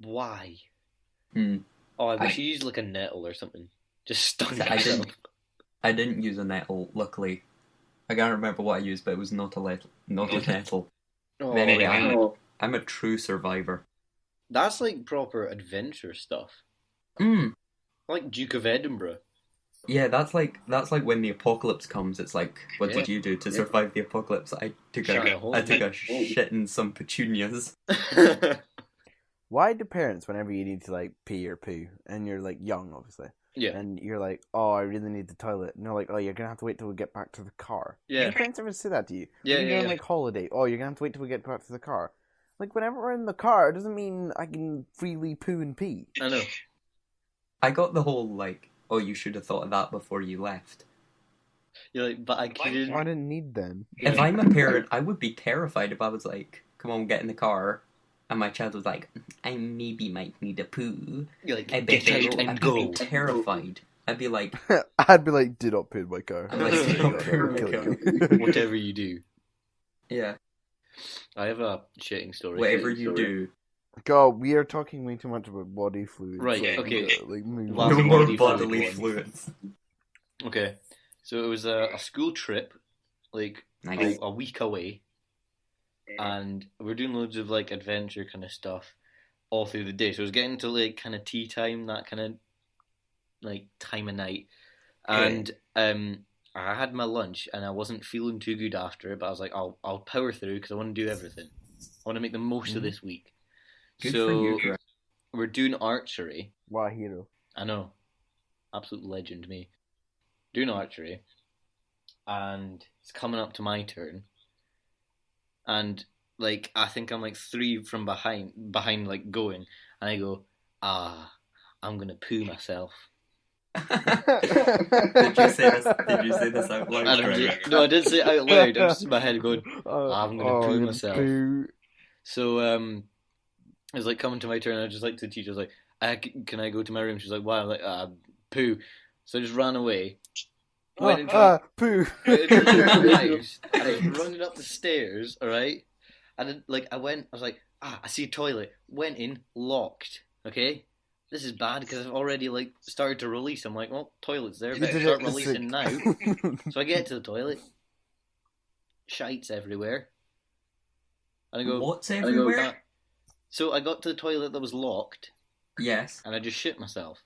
Speaker 4: why?
Speaker 3: Hmm.
Speaker 4: Oh, I wish you used like a nettle or something. Just stung
Speaker 3: yourself. I didn't use a nettle, luckily. I can't remember what I used, but it was not a nettle.
Speaker 4: Oh,
Speaker 3: anyway, I'm a true survivor.
Speaker 4: That's like proper adventure stuff. Like Duke of Edinburgh.
Speaker 3: Yeah, that's like when the apocalypse comes. It's like, what did you do to survive the apocalypse? I took a shit in some petunias.
Speaker 5: Why do parents, whenever you need to like pee or poo, and you're like young, obviously, and you're like, oh, I really need the toilet, and they're like, oh, you're gonna have to wait till we get back to the car. Do your parents ever say that to you?
Speaker 4: Yeah,
Speaker 5: when you're on like holiday, oh, you're gonna have to wait till we get back to the car. Like whenever we're in the car, it doesn't mean I can freely poo and pee.
Speaker 4: I know.
Speaker 3: I got the whole like, oh, you should have thought of that before you left.
Speaker 4: You're like, but I couldn't.
Speaker 5: I didn't need them.
Speaker 3: If I'm a parent, I would be terrified if I was like, come on, get in the car. And my child was like, I maybe might need a poo.
Speaker 4: You're like, get out and go.
Speaker 3: I'd be terrified. I'd be like...
Speaker 5: do not poo in my car.
Speaker 3: Do not poo in my car.
Speaker 4: Whatever you do.
Speaker 3: Yeah.
Speaker 4: I have a shitting story.
Speaker 3: Whatever you do.
Speaker 5: God, we are talking way too much about body fluids.
Speaker 4: Right, so okay.
Speaker 3: No more bodily fluids.
Speaker 4: Okay. So it was a school trip, like a week away. And we're doing loads of like adventure kind of stuff all through the day. So it was getting to like kind of tea time, that kind of like time of night. And I had my lunch and I wasn't feeling too good after it, but I was like, I'll power through because I want to do everything. I want to make the most of this week.
Speaker 3: Good for you, Greg.
Speaker 4: We're doing archery.
Speaker 5: What a hero.
Speaker 4: I know. Absolute legend, me. Doing archery. And it's coming up to my turn. And, like, I think I'm, like, 3 from behind, like, going. And I go, I'm going to poo myself.
Speaker 3: Did you say this? Did you say this out loud?
Speaker 4: No, I didn't say it out loud. I'm just in my head going, I'm gonna poo myself.
Speaker 5: Poo.
Speaker 4: So it was like coming to my turn. I just like to the teacher. I was like, can I go to my room? She's like, why? I'm like, poo. So I just ran away.
Speaker 5: Poo.
Speaker 4: Went into the house. And I was running up the stairs. All right. And then, like, I was like, I see a toilet. Went in, locked. Okay. This is bad because I've already like started to release. I'm like, well, toilet's there. Better start releasing now. So I get to the toilet. Shites everywhere. And I go,
Speaker 3: what's everywhere?
Speaker 4: So I got to the toilet that was locked.
Speaker 3: Yes.
Speaker 4: And I just shit myself.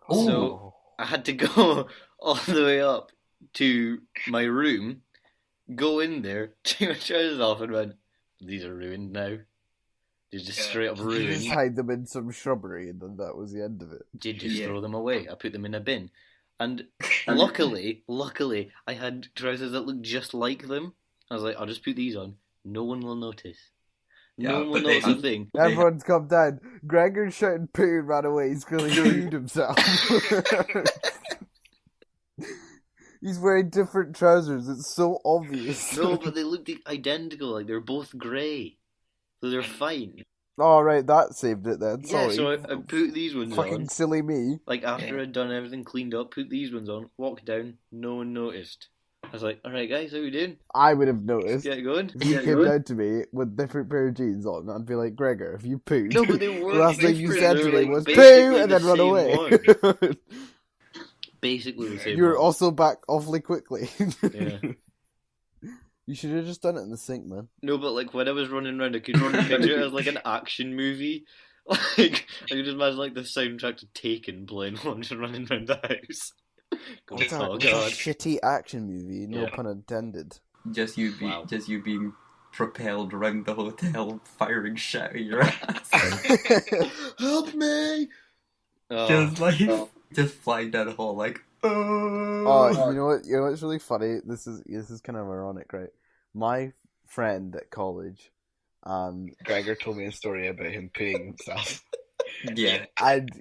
Speaker 3: Oh.
Speaker 4: So I had to go all the way up to my room, go in there, take my trousers off, and went, these are ruined now. They're just straight up ruined.
Speaker 5: You just hide them in some shrubbery, and then that was the end of it.
Speaker 4: Did just throw them away. I put them in a bin. And luckily, I had trousers that looked just like them. I was like, I'll just put these on. No one will notice. No one will notice a thing.
Speaker 5: Everyone's come down. Gregor's shouting poo and ran away. He's going to nude himself. He's wearing different trousers. It's so obvious.
Speaker 4: No, but they looked identical. Like, they're both grey. So they're fine.
Speaker 5: Oh, right, that saved it then. Sorry.
Speaker 4: Yeah, so I put these ones on.
Speaker 5: Fucking silly me.
Speaker 4: Like, after I'd done everything, cleaned up, put these ones on, walked down, no one noticed. I was like, alright guys, how we doing?
Speaker 5: I would have noticed.
Speaker 4: Get going?
Speaker 5: If you came down to me with different pair of jeans on, I'd be like, Gregor, have you pooed?
Speaker 4: No, but they weren't.
Speaker 5: The last thing you said to me was, poo, and then run away.
Speaker 4: Basically the same
Speaker 5: You were
Speaker 4: one.
Speaker 5: also back awfully quickly.
Speaker 4: Yeah.
Speaker 5: You should have just done it in the sink, man.
Speaker 4: No, but like when I was running around, I could picture it as like an action movie. Like I could just imagine like the soundtrack to Taken playing while I'm just running around the house.
Speaker 5: It's a shitty action movie, no pun intended.
Speaker 3: Just you being propelled around the hotel, firing shit at your ass.
Speaker 4: Help me!
Speaker 3: Just flying down the hall like.
Speaker 5: Oh, you know what? You know what's really funny? This is kind of ironic, right? My friend at college, Gregor told me a story about him peeing himself.
Speaker 3: Yeah.
Speaker 5: And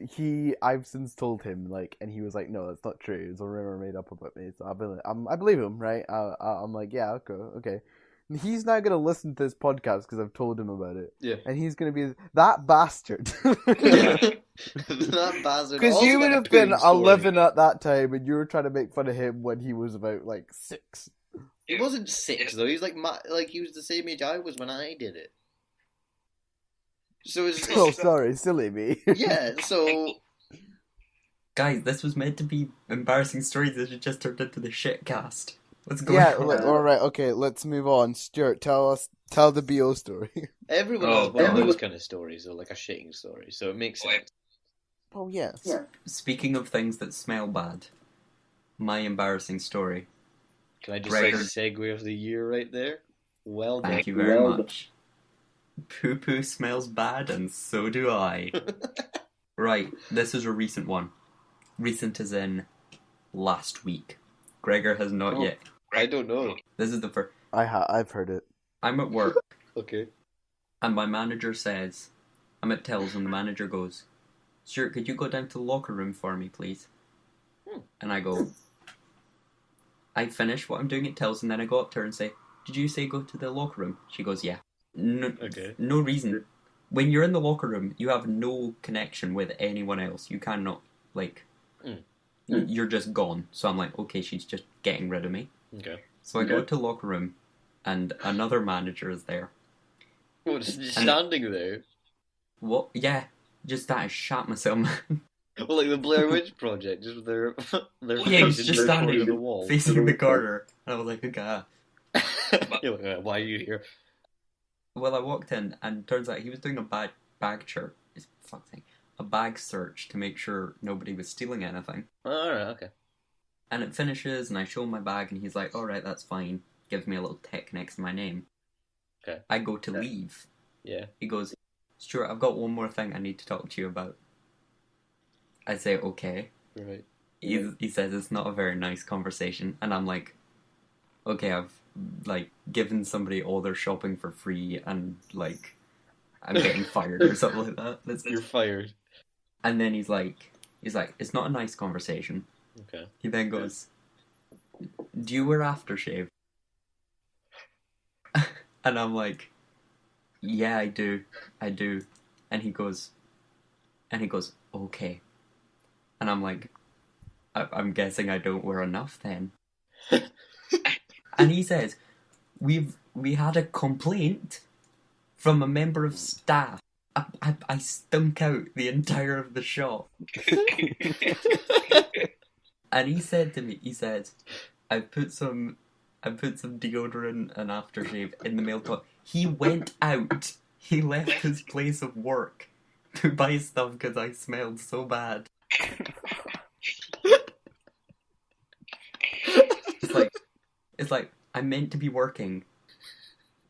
Speaker 5: I've since told him, like, and he was like, no, that's not true. It's a rumor made up about me. So I believe him, right? I'm like, yeah, okay. And he's now going to listen to this podcast because I've told him about it.
Speaker 4: Yeah.
Speaker 5: And he's going to be, that bastard.
Speaker 4: That bastard.
Speaker 5: Because you would have been 11 at that time and you were trying to make fun of him when he was about, like, 6.
Speaker 4: He wasn't 6, though. He's like he was the same age I was when I did it. So it's...
Speaker 5: Oh, sorry, silly me.
Speaker 4: Yeah, so...
Speaker 3: Guys, this was meant to be embarrassing stories that it just turned into the shit cast. What's going on?
Speaker 5: Yeah, alright, okay, let's move on. Stuart, tell the BO story.
Speaker 4: Everyone has one of those kind of stories, or like a shitting story, so it makes sense.
Speaker 5: Oh, yes.
Speaker 3: Yeah. Speaking of things that smell bad, my embarrassing story.
Speaker 4: Can I just say the segue of the year right there? Well done.
Speaker 3: Thank you very much. Poo-poo smells bad, and so do I. Right, this is a recent one. Recent as in last week. Gregor has not yet.
Speaker 4: I don't know.
Speaker 3: This is the first.
Speaker 5: I've heard it.
Speaker 3: I'm at work.
Speaker 4: Okay.
Speaker 3: And my manager says, I'm at Tills, and the manager goes, Stuart, could you go down to the locker room for me, please? And I go, I finish what I'm doing at Tills, and then I go up to her and say, did you say go to the locker room? She goes, yeah. No reason. When you're in the locker room, you have no connection with anyone else. You cannot, like, you're just gone. So I'm like, okay, she's just getting rid of me.
Speaker 4: Okay.
Speaker 3: So I go to the locker room, and another manager is there.
Speaker 4: What, just standing there?
Speaker 3: What? Yeah, just that I shat myself.
Speaker 4: Well, like the Blair Witch Project, just with their
Speaker 3: he's just standing
Speaker 4: the wall,
Speaker 3: facing the corner, and I was like, okay.
Speaker 4: You're like, why are you here?
Speaker 3: Well, I walked in, and turns out he was doing a bag search to make sure nobody was stealing anything.
Speaker 4: Alright, okay.
Speaker 3: And it finishes, and I show him my bag, and he's like, alright, that's fine. Gives me a little tick next to my name.
Speaker 4: Okay.
Speaker 3: I go to leave.
Speaker 4: Yeah.
Speaker 3: He goes, Stuart, I've got one more thing I need to talk to you about. I say, okay.
Speaker 4: Right.
Speaker 3: He says it's not a very nice conversation, and I'm like, okay, I've, like, given somebody all their shopping for free, and, like, I'm getting fired or something like that.
Speaker 4: You're fired.
Speaker 3: And then he's like, He's like, it's not a nice conversation.
Speaker 4: Okay.
Speaker 3: He then goes, do you wear aftershave? And I'm like, yeah, I do. And he goes, okay. And I'm like, I'm guessing I don't wear enough then. And he says, we had a complaint from a member of staff. I stunk out the entire of the shop. And he said to me, I put some deodorant and aftershave in the mail pot. He went out. He left his place of work to buy stuff because I smelled so bad. It's like I'm meant to be working.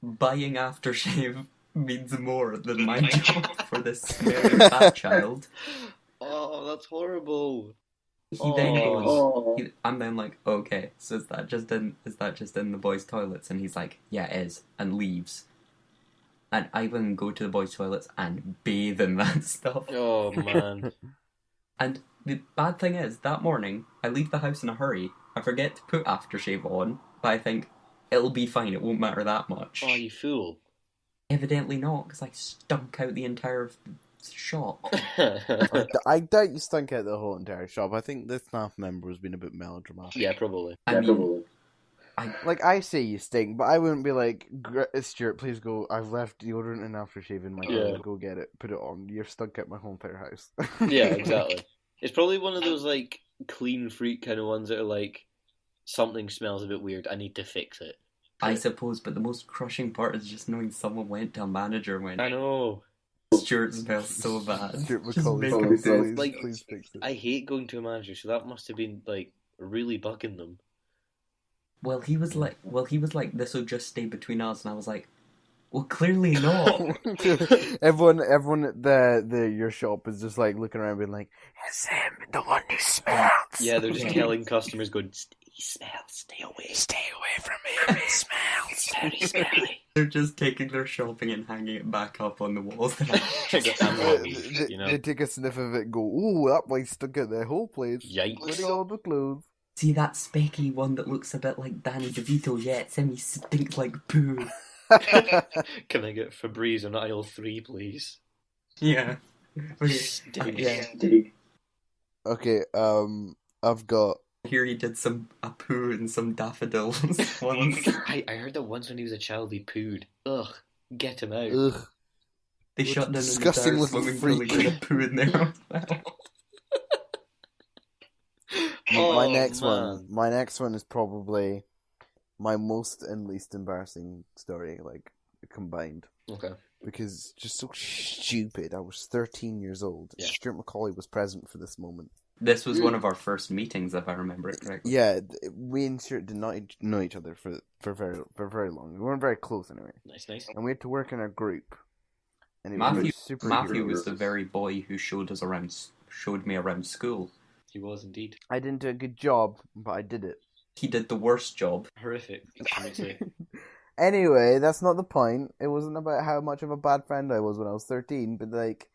Speaker 3: Buying aftershave means more than my job for this smelly fat child.
Speaker 4: Oh, that's horrible.
Speaker 3: He then goes, I'm then like, okay, so is that just in the boys' toilets? And he's like, yeah, it is, and leaves. And I then go to the boys' toilets and bathe in that stuff.
Speaker 4: Oh, man.
Speaker 3: And the bad thing is, that morning, I leave the house in a hurry. I forget to put aftershave on, but I think it'll be fine, it won't matter that much.
Speaker 4: Oh, you fool.
Speaker 3: Evidently not, because I stunk out the entire shop.
Speaker 5: I doubt you stunk out the whole entire shop. I think this staff member has been a bit melodramatic.
Speaker 4: Yeah, probably.
Speaker 5: I say you stink, but I wouldn't be like, Stuart, please go. I've left deodorant and aftershave in my car. Go get it. Put it on. You're stunk out my whole entire house.
Speaker 4: Yeah, exactly. It's probably one of those, like, clean freak kind of ones that are like, something smells a bit weird, I need to fix it.
Speaker 3: I suppose, but the most crushing part is just knowing someone went to a manager and went,
Speaker 4: I know.
Speaker 3: Stuart smells so bad.
Speaker 5: Stuart
Speaker 3: Just
Speaker 5: McCauley,
Speaker 3: make him
Speaker 5: please,
Speaker 4: like,
Speaker 5: please fix it.
Speaker 4: I hate going to a manager, so that must have been, like, really bugging them.
Speaker 3: Well, he was like, this will just stay between us, and I was like, well, clearly not.
Speaker 5: everyone at your shop is just like looking around being like, it's him, the one who smells.
Speaker 4: Yeah, they're just telling customers going, he smells, stay away from him, he smells, very smelly.
Speaker 3: They're just taking their shopping and hanging it back up on the walls.
Speaker 5: They take a sniff of it and go, ooh, that place stuck out the whole place.
Speaker 4: Yikes.
Speaker 5: Look at all the clothes.
Speaker 3: See that specky one that looks a bit like Danny DeVito? Yeah, it's him, he stinks like poo.
Speaker 4: Can I get Febreze on aisle 3, please?
Speaker 3: Yeah.
Speaker 5: Okay, I've got...
Speaker 3: Here he did a poo and some daffodils once.
Speaker 4: I heard that once when he was a child he pooed. Ugh, get him out.
Speaker 5: Ugh.
Speaker 3: They shut down
Speaker 5: disgusting
Speaker 3: the
Speaker 5: little
Speaker 3: swimming pool and
Speaker 5: freak.
Speaker 3: get a poo in there.
Speaker 5: My next one is probably my most and least embarrassing story, like, combined.
Speaker 4: Okay.
Speaker 5: Because it's just so stupid. I was 13 years old.
Speaker 4: Yeah.
Speaker 5: Stuart McCauley was present for this moment.
Speaker 3: This was one of our first meetings, if I remember it correctly.
Speaker 5: Yeah, we and Stuart did not know each other for very long. We weren't very close anyway.
Speaker 4: Nice.
Speaker 5: And we had to work in a group. And it
Speaker 3: Matthew
Speaker 5: superheroes.
Speaker 3: was the very boy who showed me around school.
Speaker 4: He was indeed.
Speaker 5: I didn't do a good job, but I did it.
Speaker 3: He did the worst job.
Speaker 4: Horrific, I would say.
Speaker 5: Anyway, that's not the point. It wasn't about how much of a bad friend I was when I was 13, but like,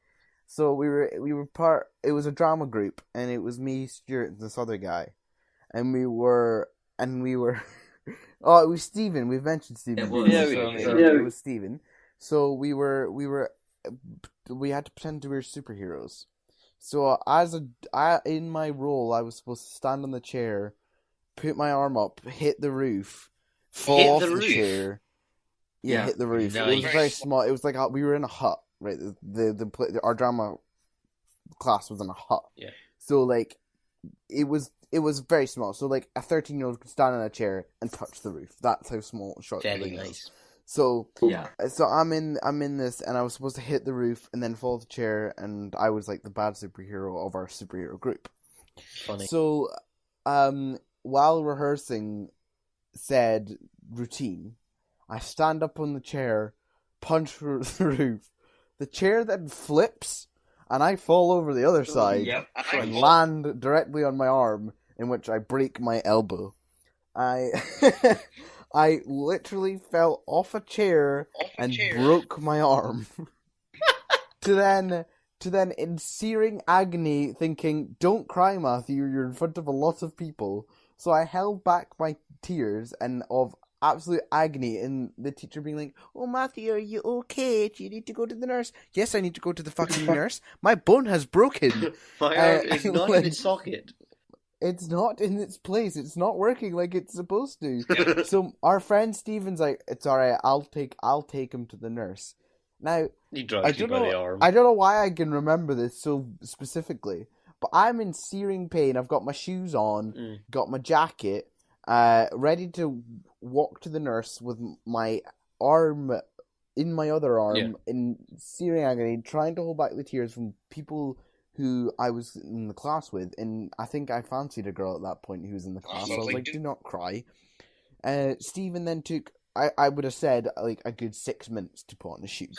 Speaker 5: so we were part. It was a drama group, and it was me, Stuart, and this other guy, and we were. Oh, it was Stephen. We've mentioned Stephen. It was Stephen. So we had to pretend to be superheroes. So in my role, I was supposed to stand on the chair, put my arm up, hit the roof, fall off the chair. Yeah, hit the roof. Nice. It was very small. It was like we were in a hut, right? Our drama class was in a hut.
Speaker 4: Yeah.
Speaker 5: So like, it was very small. So like a 13-year-old could stand on a chair and touch the roof. That's how small and short.
Speaker 4: Very nice.
Speaker 5: So
Speaker 3: yeah.
Speaker 5: So I'm in this, and I was supposed to hit the roof and then fall off the chair, and I was like the bad superhero of our superhero group.
Speaker 4: Funny.
Speaker 5: So, while rehearsing said routine, I stand up on the chair, punch through the roof. The chair then flips, and I fall over the other side and land directly on my arm, in which I break my elbow. I literally fell off a chair and broke my arm. to to then in searing agony thinking, don't cry, Matthew, you're in front of a lot of people. So I held back my tears and of absolute agony, and the teacher being like, oh, Matthew, are you okay? Do you need to go to the nurse? Yes, I need to go to the fucking nurse. My bone has broken.
Speaker 4: My arm is not in its socket.
Speaker 5: It's not in its place. It's not working like it's supposed to. So our friend Steven's like, it's alright, I'll take him to the nurse. Now,
Speaker 4: He drags you by the arm.
Speaker 5: I don't know why I can remember this so specifically, but I'm in searing pain. I've got my shoes on, got my jacket, ready to walk to the nurse with my arm in my other arm in searing agony, trying to hold back the tears from people who I was in the class with, and I think I fancied a girl at that point who was in the class, so I was like, do not cry. Stephen then took, I would have said, like, a good 6 minutes to put on the shoes.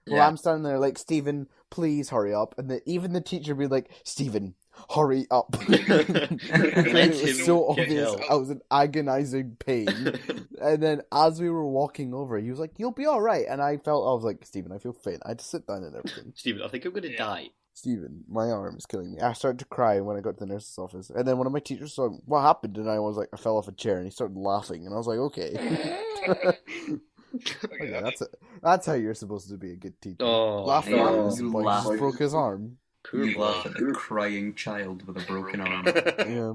Speaker 5: Well, I'm standing there like, Stephen, please hurry up. And even the teacher would be like, Stephen, hurry up. It was so obvious I was in agonizing pain. And then as we were walking over, he was like, you'll be alright. And I was like, Stephen, I feel faint. I had to sit down and everything.
Speaker 4: Stephen, I think I'm going to die.
Speaker 5: Stephen, my arm is killing me. I started to cry when I got to the nurse's office. And then one of my teachers saw what happened, and I was like, I fell off a chair, and he started laughing. And I was like, okay. Okay, that's how you're supposed to be a good teacher. Laugh at him, he just broke his arm.
Speaker 3: You laugh at a crying child with a broken arm.
Speaker 5: Yeah.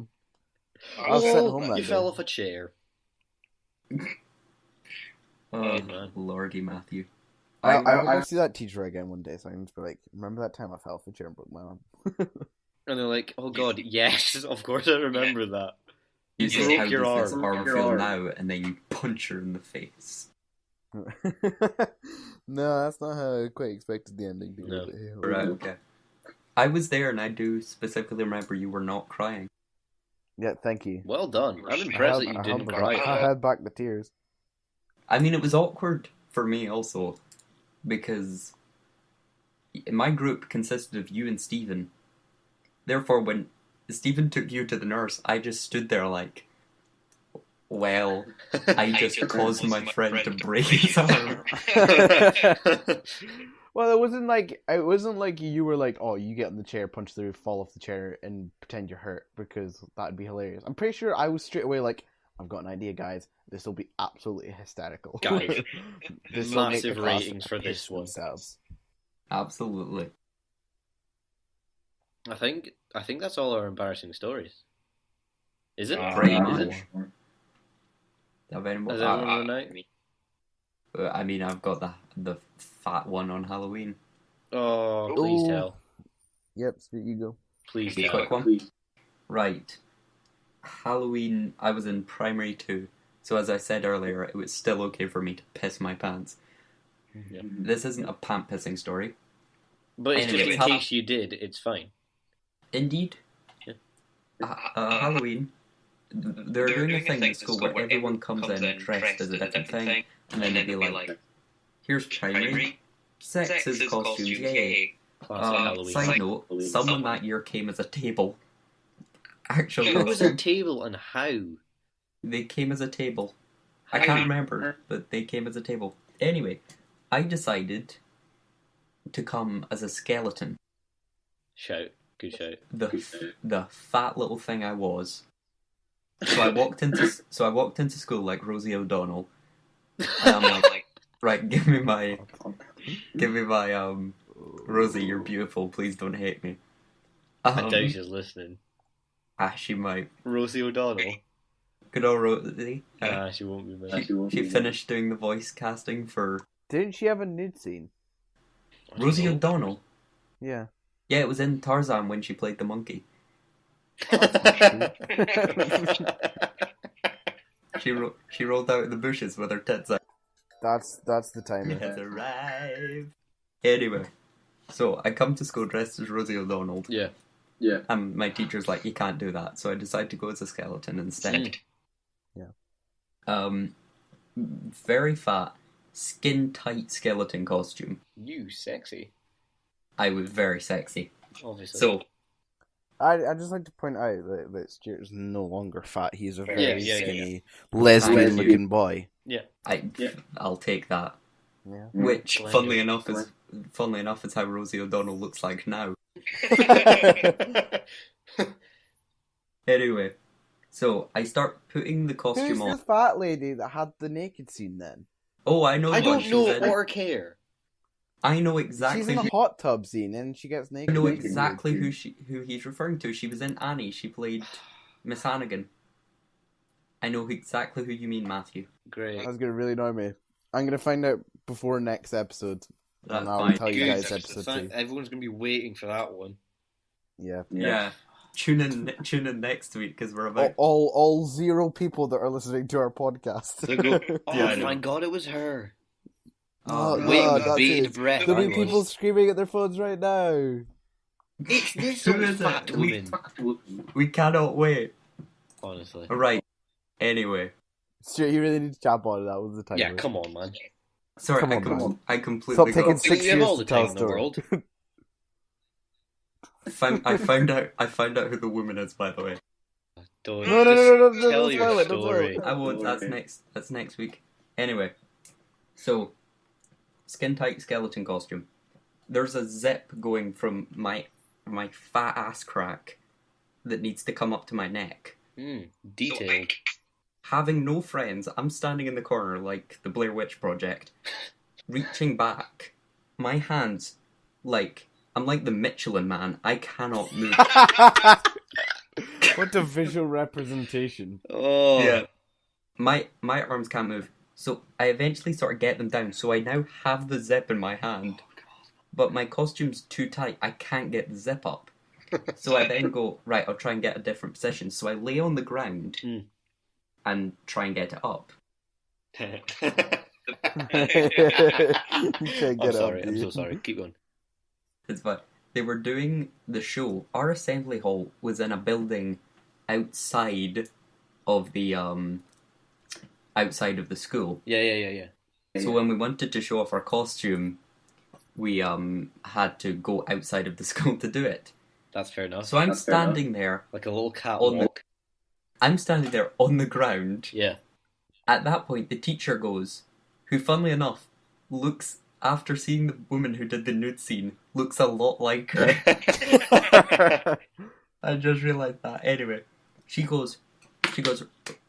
Speaker 5: I was sent home that
Speaker 4: you
Speaker 5: day.
Speaker 4: fell off a chair.
Speaker 3: Oh, Lordy Matthew.
Speaker 5: I want to see that teacher again one day, so I can just be like, remember that time I fell off a chair and broke my arm?
Speaker 4: And they're like, oh god, yes, of course I remember that.
Speaker 3: You say, how
Speaker 4: your
Speaker 3: does this
Speaker 4: arm.
Speaker 3: arm feel now? And then you punch her in the face.
Speaker 5: No, that's not how I quite expected the ending to go.
Speaker 4: No.
Speaker 3: Right, okay. I was there, and I do specifically remember you were not crying.
Speaker 5: Yeah, thank you.
Speaker 4: Well done. I'm impressed that you didn't cry.
Speaker 5: I held back the tears.
Speaker 3: I mean, it was awkward for me also, because my group consisted of you and Stephen. Therefore, when Stephen took you to the nurse, I just stood there like, well, I just caused my friend to break his arm.
Speaker 5: Well, it wasn't like you were like, oh, you get in the chair, punch through, fall off the chair, and pretend you're hurt, because that'd be hilarious. I'm pretty sure I was straight away like, I've got an idea, guys. This will be absolutely hysterical.
Speaker 4: Guys,
Speaker 5: this
Speaker 4: massive ratings for this one.
Speaker 5: Themselves.
Speaker 3: Absolutely.
Speaker 4: I think that's all our embarrassing stories. Is it?
Speaker 3: Pretty
Speaker 4: Is
Speaker 3: much.
Speaker 4: it?
Speaker 3: Have any more?
Speaker 4: Has anyone run out?
Speaker 3: I mean, I've got the fat one on Halloween.
Speaker 4: Oh, please tell.
Speaker 5: Yep, speak you go.
Speaker 4: Please
Speaker 3: The
Speaker 4: tell.
Speaker 3: quick one. Right. Halloween, I was in primary 2, so as I said earlier, it was still okay for me to piss my pants.
Speaker 4: Yeah.
Speaker 3: This isn't a pant pissing story.
Speaker 4: But it's
Speaker 3: Anyway,
Speaker 4: just in case you did, it's fine.
Speaker 3: Indeed.
Speaker 4: Yeah.
Speaker 3: Halloween, they're doing a thing at school where everyone comes in dressed as a different thing, and then they'd be like, here's primary, sexes, costumes, yay.
Speaker 4: Classic Halloween.
Speaker 3: Side note, someone that year came as a table. Actual
Speaker 4: It was a
Speaker 3: costume.
Speaker 4: table, and how?
Speaker 3: They came as a table. I can't remember, but they came as a table. Anyway, I decided to come as a skeleton.
Speaker 4: Shout. Good shout.
Speaker 3: The fat little thing I was. So I walked into school like Rosie O'Donnell, and I'm like, right, give me my Rosie, you're beautiful. Please don't hate me.
Speaker 4: I doubt she's listening.
Speaker 3: She might.
Speaker 4: Rosie O'Donnell.
Speaker 3: Good old Rosie.
Speaker 4: She won't be there.
Speaker 3: She finished doing the voice casting for
Speaker 5: Didn't she have a nude scene?
Speaker 3: Rosie O'Donnell.
Speaker 5: Yeah.
Speaker 3: Yeah, it was in Tarzan when she played the monkey. She rolled out in the bushes with her tits out.
Speaker 5: That's the timer.
Speaker 3: Has arrived. Anyway, so I come to school dressed as Rosie O'Donnell.
Speaker 4: Yeah.
Speaker 3: And my teacher's like, you can't do that. So I decide to go as a skeleton instead.
Speaker 5: Yeah.
Speaker 3: Very fat, skin tight skeleton costume.
Speaker 4: You sexy.
Speaker 3: I was very sexy.
Speaker 4: Obviously.
Speaker 3: So
Speaker 5: I just like to point out that Stuart is no longer fat. He's a very
Speaker 4: Yeah.
Speaker 5: skinny, lesbian-looking boy.
Speaker 4: Yeah.
Speaker 3: I'll take that.
Speaker 5: Yeah.
Speaker 3: Which, funnily enough, is how Rosie O'Donnell looks like now. Anyway, so I start putting the costume
Speaker 5: Who's
Speaker 3: on.
Speaker 5: the fat lady that had the naked scene then?
Speaker 3: Oh, I know.
Speaker 4: I don't know or care.
Speaker 3: I know exactly.
Speaker 5: She's in a hot tub scene and she gets naked.
Speaker 3: I know exactly who he's referring to. She was in Annie. She played Miss Hannigan. I know exactly who you mean, Matthew.
Speaker 4: Great.
Speaker 5: That's gonna really annoy me. I'm gonna find out before next episode.
Speaker 3: That's
Speaker 5: and I'll
Speaker 3: fine.
Speaker 5: tell you guys episode 2.
Speaker 4: Everyone's gonna be waiting for that one.
Speaker 3: Yeah. Tune in next week because we're about
Speaker 5: all 0 people that are listening to our podcast.
Speaker 4: My God, it was her.
Speaker 5: Wait,
Speaker 4: with bated breath.
Speaker 5: There'll be people screaming at their phones right now.
Speaker 4: It's this
Speaker 3: Who is
Speaker 4: fat
Speaker 3: it?
Speaker 4: woman.
Speaker 3: We cannot wait.
Speaker 4: Honestly.
Speaker 3: Right. Anyway.
Speaker 5: Stuart, you really need to jump on it. That was the time.
Speaker 4: Yeah, come on, man.
Speaker 3: Sorry,
Speaker 5: Come
Speaker 3: I completely
Speaker 5: Stop taking
Speaker 3: got...
Speaker 5: 6
Speaker 4: You have
Speaker 5: years
Speaker 4: all
Speaker 5: to
Speaker 4: the
Speaker 5: tell
Speaker 4: time
Speaker 5: a
Speaker 4: in the
Speaker 5: story.
Speaker 4: world.
Speaker 3: I found out who the woman is, by the way.
Speaker 4: Don't
Speaker 5: No,
Speaker 4: tell
Speaker 5: don't
Speaker 4: your
Speaker 5: spoil it, don't
Speaker 4: story.
Speaker 5: spoil
Speaker 3: I won't. That's next week. Anyway, so skin tight skeleton costume. There's a zip going from my fat ass crack that needs to come up to my neck.
Speaker 4: Detailed.
Speaker 3: Having no friends, I'm standing in the corner like the Blair Witch Project, reaching back. My hands, I'm like the Michelin Man. I cannot move.
Speaker 5: What a visual representation.
Speaker 4: Oh.
Speaker 3: Yeah. My arms can't move. So I eventually sort of get them down. So I now have the zip in my hand. But my costume's too tight. I can't get the zip up. So I then go, right, I'll try and get a different position. So I lay on the ground and try and get it up.
Speaker 5: I'm
Speaker 4: I'm so sorry. Keep going.
Speaker 3: It's fine. They were doing the show. Our assembly hall was in a building outside of the school.
Speaker 4: Yeah.
Speaker 3: So when we wanted to show off our costume, we had to go outside of the school to do it.
Speaker 4: That's fair enough.
Speaker 3: So I'm standing there
Speaker 4: like a little catwalk.
Speaker 3: I'm standing there on the ground.
Speaker 4: Yeah.
Speaker 3: At that point, the teacher goes, who, funnily enough, looks, after seeing the woman who did the nude scene, looks a lot like her. I just realised that. Anyway, she goes,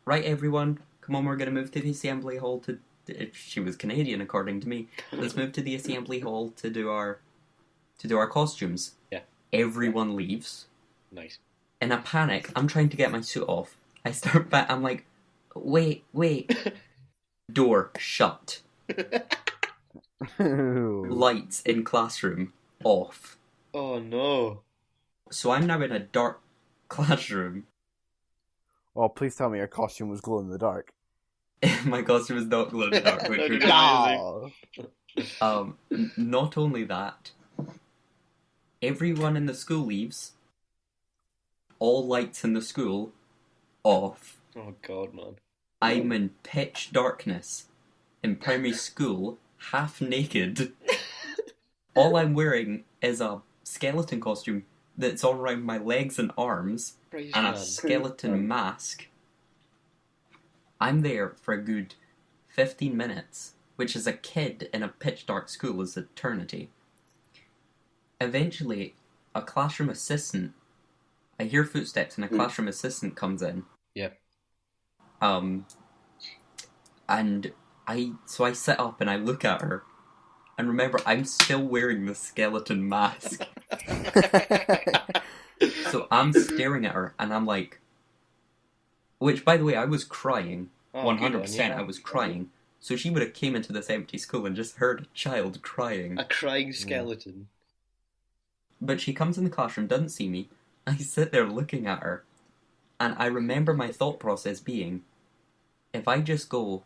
Speaker 3: right, everyone, come on, we're going to move to the assembly hall to... She was Canadian, according to me. Let's move to the assembly hall to do our costumes.
Speaker 4: Yeah.
Speaker 3: Everyone leaves.
Speaker 4: Nice.
Speaker 3: In a panic, I'm trying to get my suit off. I start back. I'm like, wait. Door shut. Lights in classroom off.
Speaker 4: Oh no.
Speaker 5: So
Speaker 3: I'm now in a dark classroom.
Speaker 5: Oh, please tell me your costume was glow in the dark.
Speaker 3: My costume is not glow in the dark, which was
Speaker 5: No.
Speaker 3: Not only that, everyone in the school leaves. All lights in the school off.
Speaker 4: Oh god, man.
Speaker 3: I'm in pitch darkness in primary school, half naked. All I'm wearing is a skeleton costume that's all around my legs and arms, and a skeleton mask. I'm there for a good 15 minutes, which as a kid in a pitch dark school is eternity. Eventually, a classroom assistant, I hear footsteps and a classroom assistant comes in.
Speaker 4: Yep.
Speaker 3: And I sit up and I look at her, and remember, I'm still wearing the skeleton mask. So I'm staring at her, and I'm like, which, by the way, I was crying. 100%, I was crying. So she would have came into this empty school and just heard a child crying.
Speaker 4: A crying skeleton.
Speaker 3: But she comes in the classroom, doesn't see me. I sit there looking at her, and I remember my thought process being, if I just go,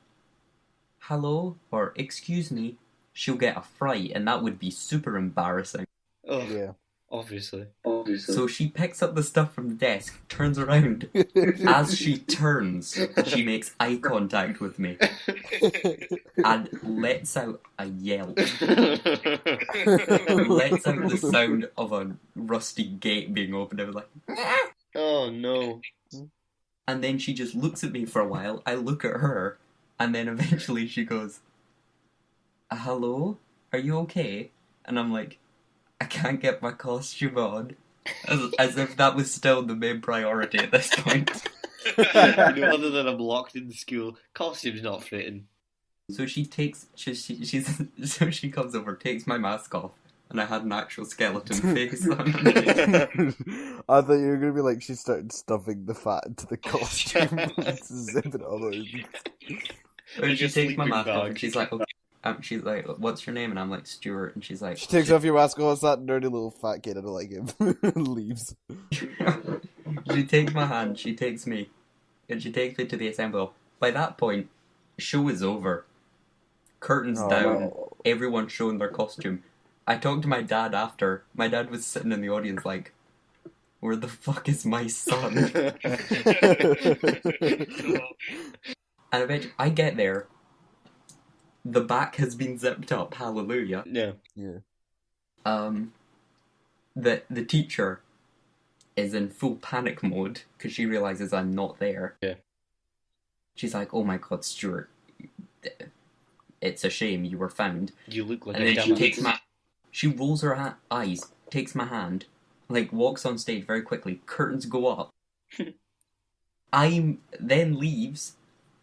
Speaker 3: hello, or excuse me, she'll get a fright, and that would be super embarrassing.
Speaker 4: Oh,
Speaker 5: Yeah.
Speaker 4: Obviously.
Speaker 3: So she picks up the stuff from the desk, turns around. As she turns, she makes eye contact with me, and lets out a yelp. Lets out the sound of a rusty gate being opened. I was like,
Speaker 4: oh no.
Speaker 3: and then she just looks at me for a while. I look at her, and then eventually she goes, hello, are you okay? And I'm like, I can't get my costume on. As if that was still the main priority at this point.
Speaker 4: Other than I'm locked in school, costume's not fitting.
Speaker 3: So she comes over, takes my mask off, and I had an actual skeleton face on.
Speaker 5: I thought you were going to be like, she started stuffing the fat into the costume and zipping it all over.
Speaker 3: And she takes my mask off, and she's like, okay. She's like, what's your name? And I'm like, Stuart. And she's like...
Speaker 5: She takes off your mask, oh, it's that nerdy little fat kid, I don't like him. And leaves.
Speaker 3: She takes my hand, she takes me, and she takes me to the assembly hall. By that point, show is over. Curtains down, everyone's showing their costume. I talked to my dad after. My dad was sitting in the audience like, where the fuck is my son? And eventually, I get there. The back has been zipped up, hallelujah.
Speaker 4: Yeah.
Speaker 3: The teacher is in full panic mode because she realizes I'm not there.
Speaker 4: Yeah.
Speaker 3: She's like, oh my god, Stuart, it's a shame you were found.
Speaker 4: You look like
Speaker 3: and
Speaker 4: a
Speaker 3: then she rolls her eyes, takes my hand, like walks on stage very quickly, curtains go up. Then leaves.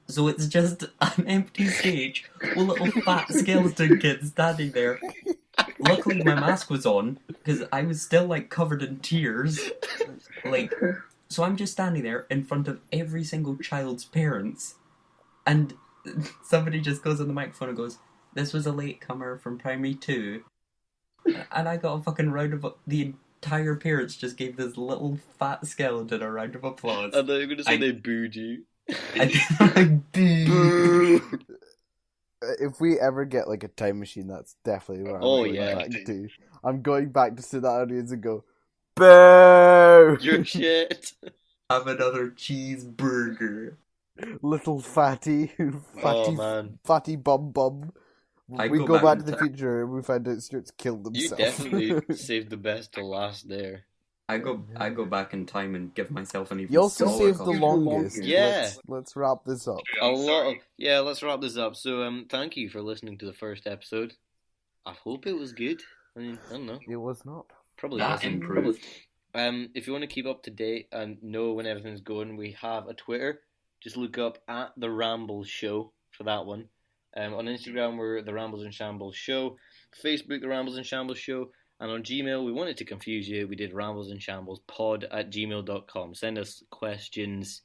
Speaker 3: So it's just an empty stage with little fat skeleton kids standing there. Luckily my mask was on, because I was still like covered in tears. Like, so I'm just standing there in front of every single child's parents, and somebody just goes on the microphone and goes, this was a latecomer from primary 2. And I got a fucking round of... The entire parents just gave this little fat skeleton a round of applause.
Speaker 4: I thought you were going to say they booed you.
Speaker 3: Boo.
Speaker 5: If we ever get like a time machine, that's definitely where I'm going back to. I'm going back to sit that audience and go, boo!
Speaker 4: You're shit.
Speaker 3: Have another cheeseburger.
Speaker 5: Little fatty bum. We go back to the future and we find out Stuart's killed himself.
Speaker 4: You definitely saved the best to last there.
Speaker 3: I go back in time and give myself an even
Speaker 5: You also
Speaker 3: smaller
Speaker 5: saved the
Speaker 3: costume.
Speaker 5: longest.
Speaker 4: Yeah.
Speaker 5: Let's wrap this up.
Speaker 4: Let's wrap this up. So thank you for listening to the first episode. I hope it was good. I mean, I don't know.
Speaker 5: It was not.
Speaker 4: Probably
Speaker 3: That
Speaker 4: wasn't.
Speaker 3: improved.
Speaker 4: If you want to keep up to date and know when everything's going, we have a Twitter. Just look up at The Rambles Show for that one. On Instagram, we're The Rambles and Shambles Show. Facebook, The Rambles and Shambles Show. And on Gmail, we wanted to confuse you. We did ramblesandshamblespod@gmail.com. Send us questions.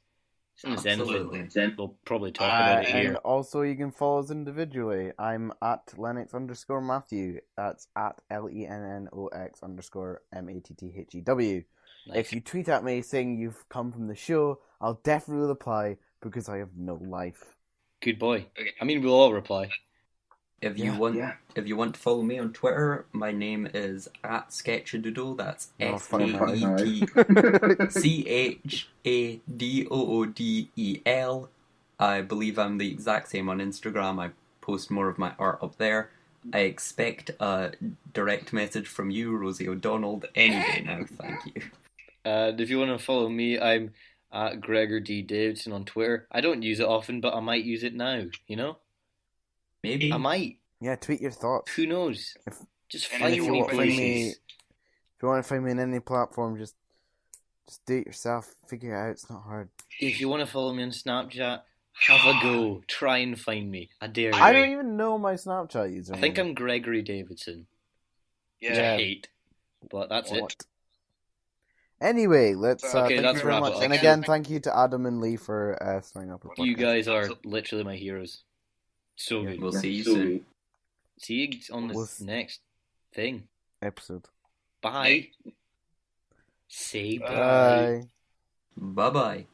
Speaker 4: Send us anything. We'll probably talk about it here.
Speaker 5: And also, you can follow us individually. I'm at Lennox_Matthew. That's at LENNOX_MATTHEW.
Speaker 4: Nice.
Speaker 5: If you tweet at me saying you've come from the show, I'll definitely reply because I have no life.
Speaker 4: Good boy. I mean, we'll all reply.
Speaker 3: If you want to follow me on Twitter, my name is @Sketchadoodle. That's SKETCHADOODEL. I believe I'm the exact same on Instagram. I post more of my art up there. I expect a direct message from you, Rosie O'Donnell, any day now. Thank you.
Speaker 4: And if you want to follow me, I'm at Gregor D. Davidson on Twitter. I don't use it often, but I might use it now, you know?
Speaker 3: Maybe.
Speaker 4: I might.
Speaker 5: Yeah, tweet your thoughts.
Speaker 4: Who knows? Just find
Speaker 5: If you
Speaker 4: me,
Speaker 5: want to find me,
Speaker 4: please.
Speaker 5: if you want to find me on any platform, just do it yourself. Figure it out. It's not hard.
Speaker 4: If you want to follow me on Snapchat, have a go. Try and find me. I dare you.
Speaker 5: I don't even know my Snapchat username.
Speaker 4: I think I'm Gregory Davidson.
Speaker 1: Yeah.
Speaker 4: Which I hate. But that's it.
Speaker 5: Anyway, let's thank you
Speaker 4: let's
Speaker 5: very
Speaker 4: wrap
Speaker 5: much.
Speaker 4: it up.
Speaker 5: And again, thank you to Adam and Lee for starting up our podcast.
Speaker 4: You guys are literally my heroes. So good.
Speaker 3: We'll see you soon.
Speaker 4: See you on this next thing.
Speaker 5: Episode.
Speaker 4: Bye. Say
Speaker 5: Bye.
Speaker 3: Bye-bye.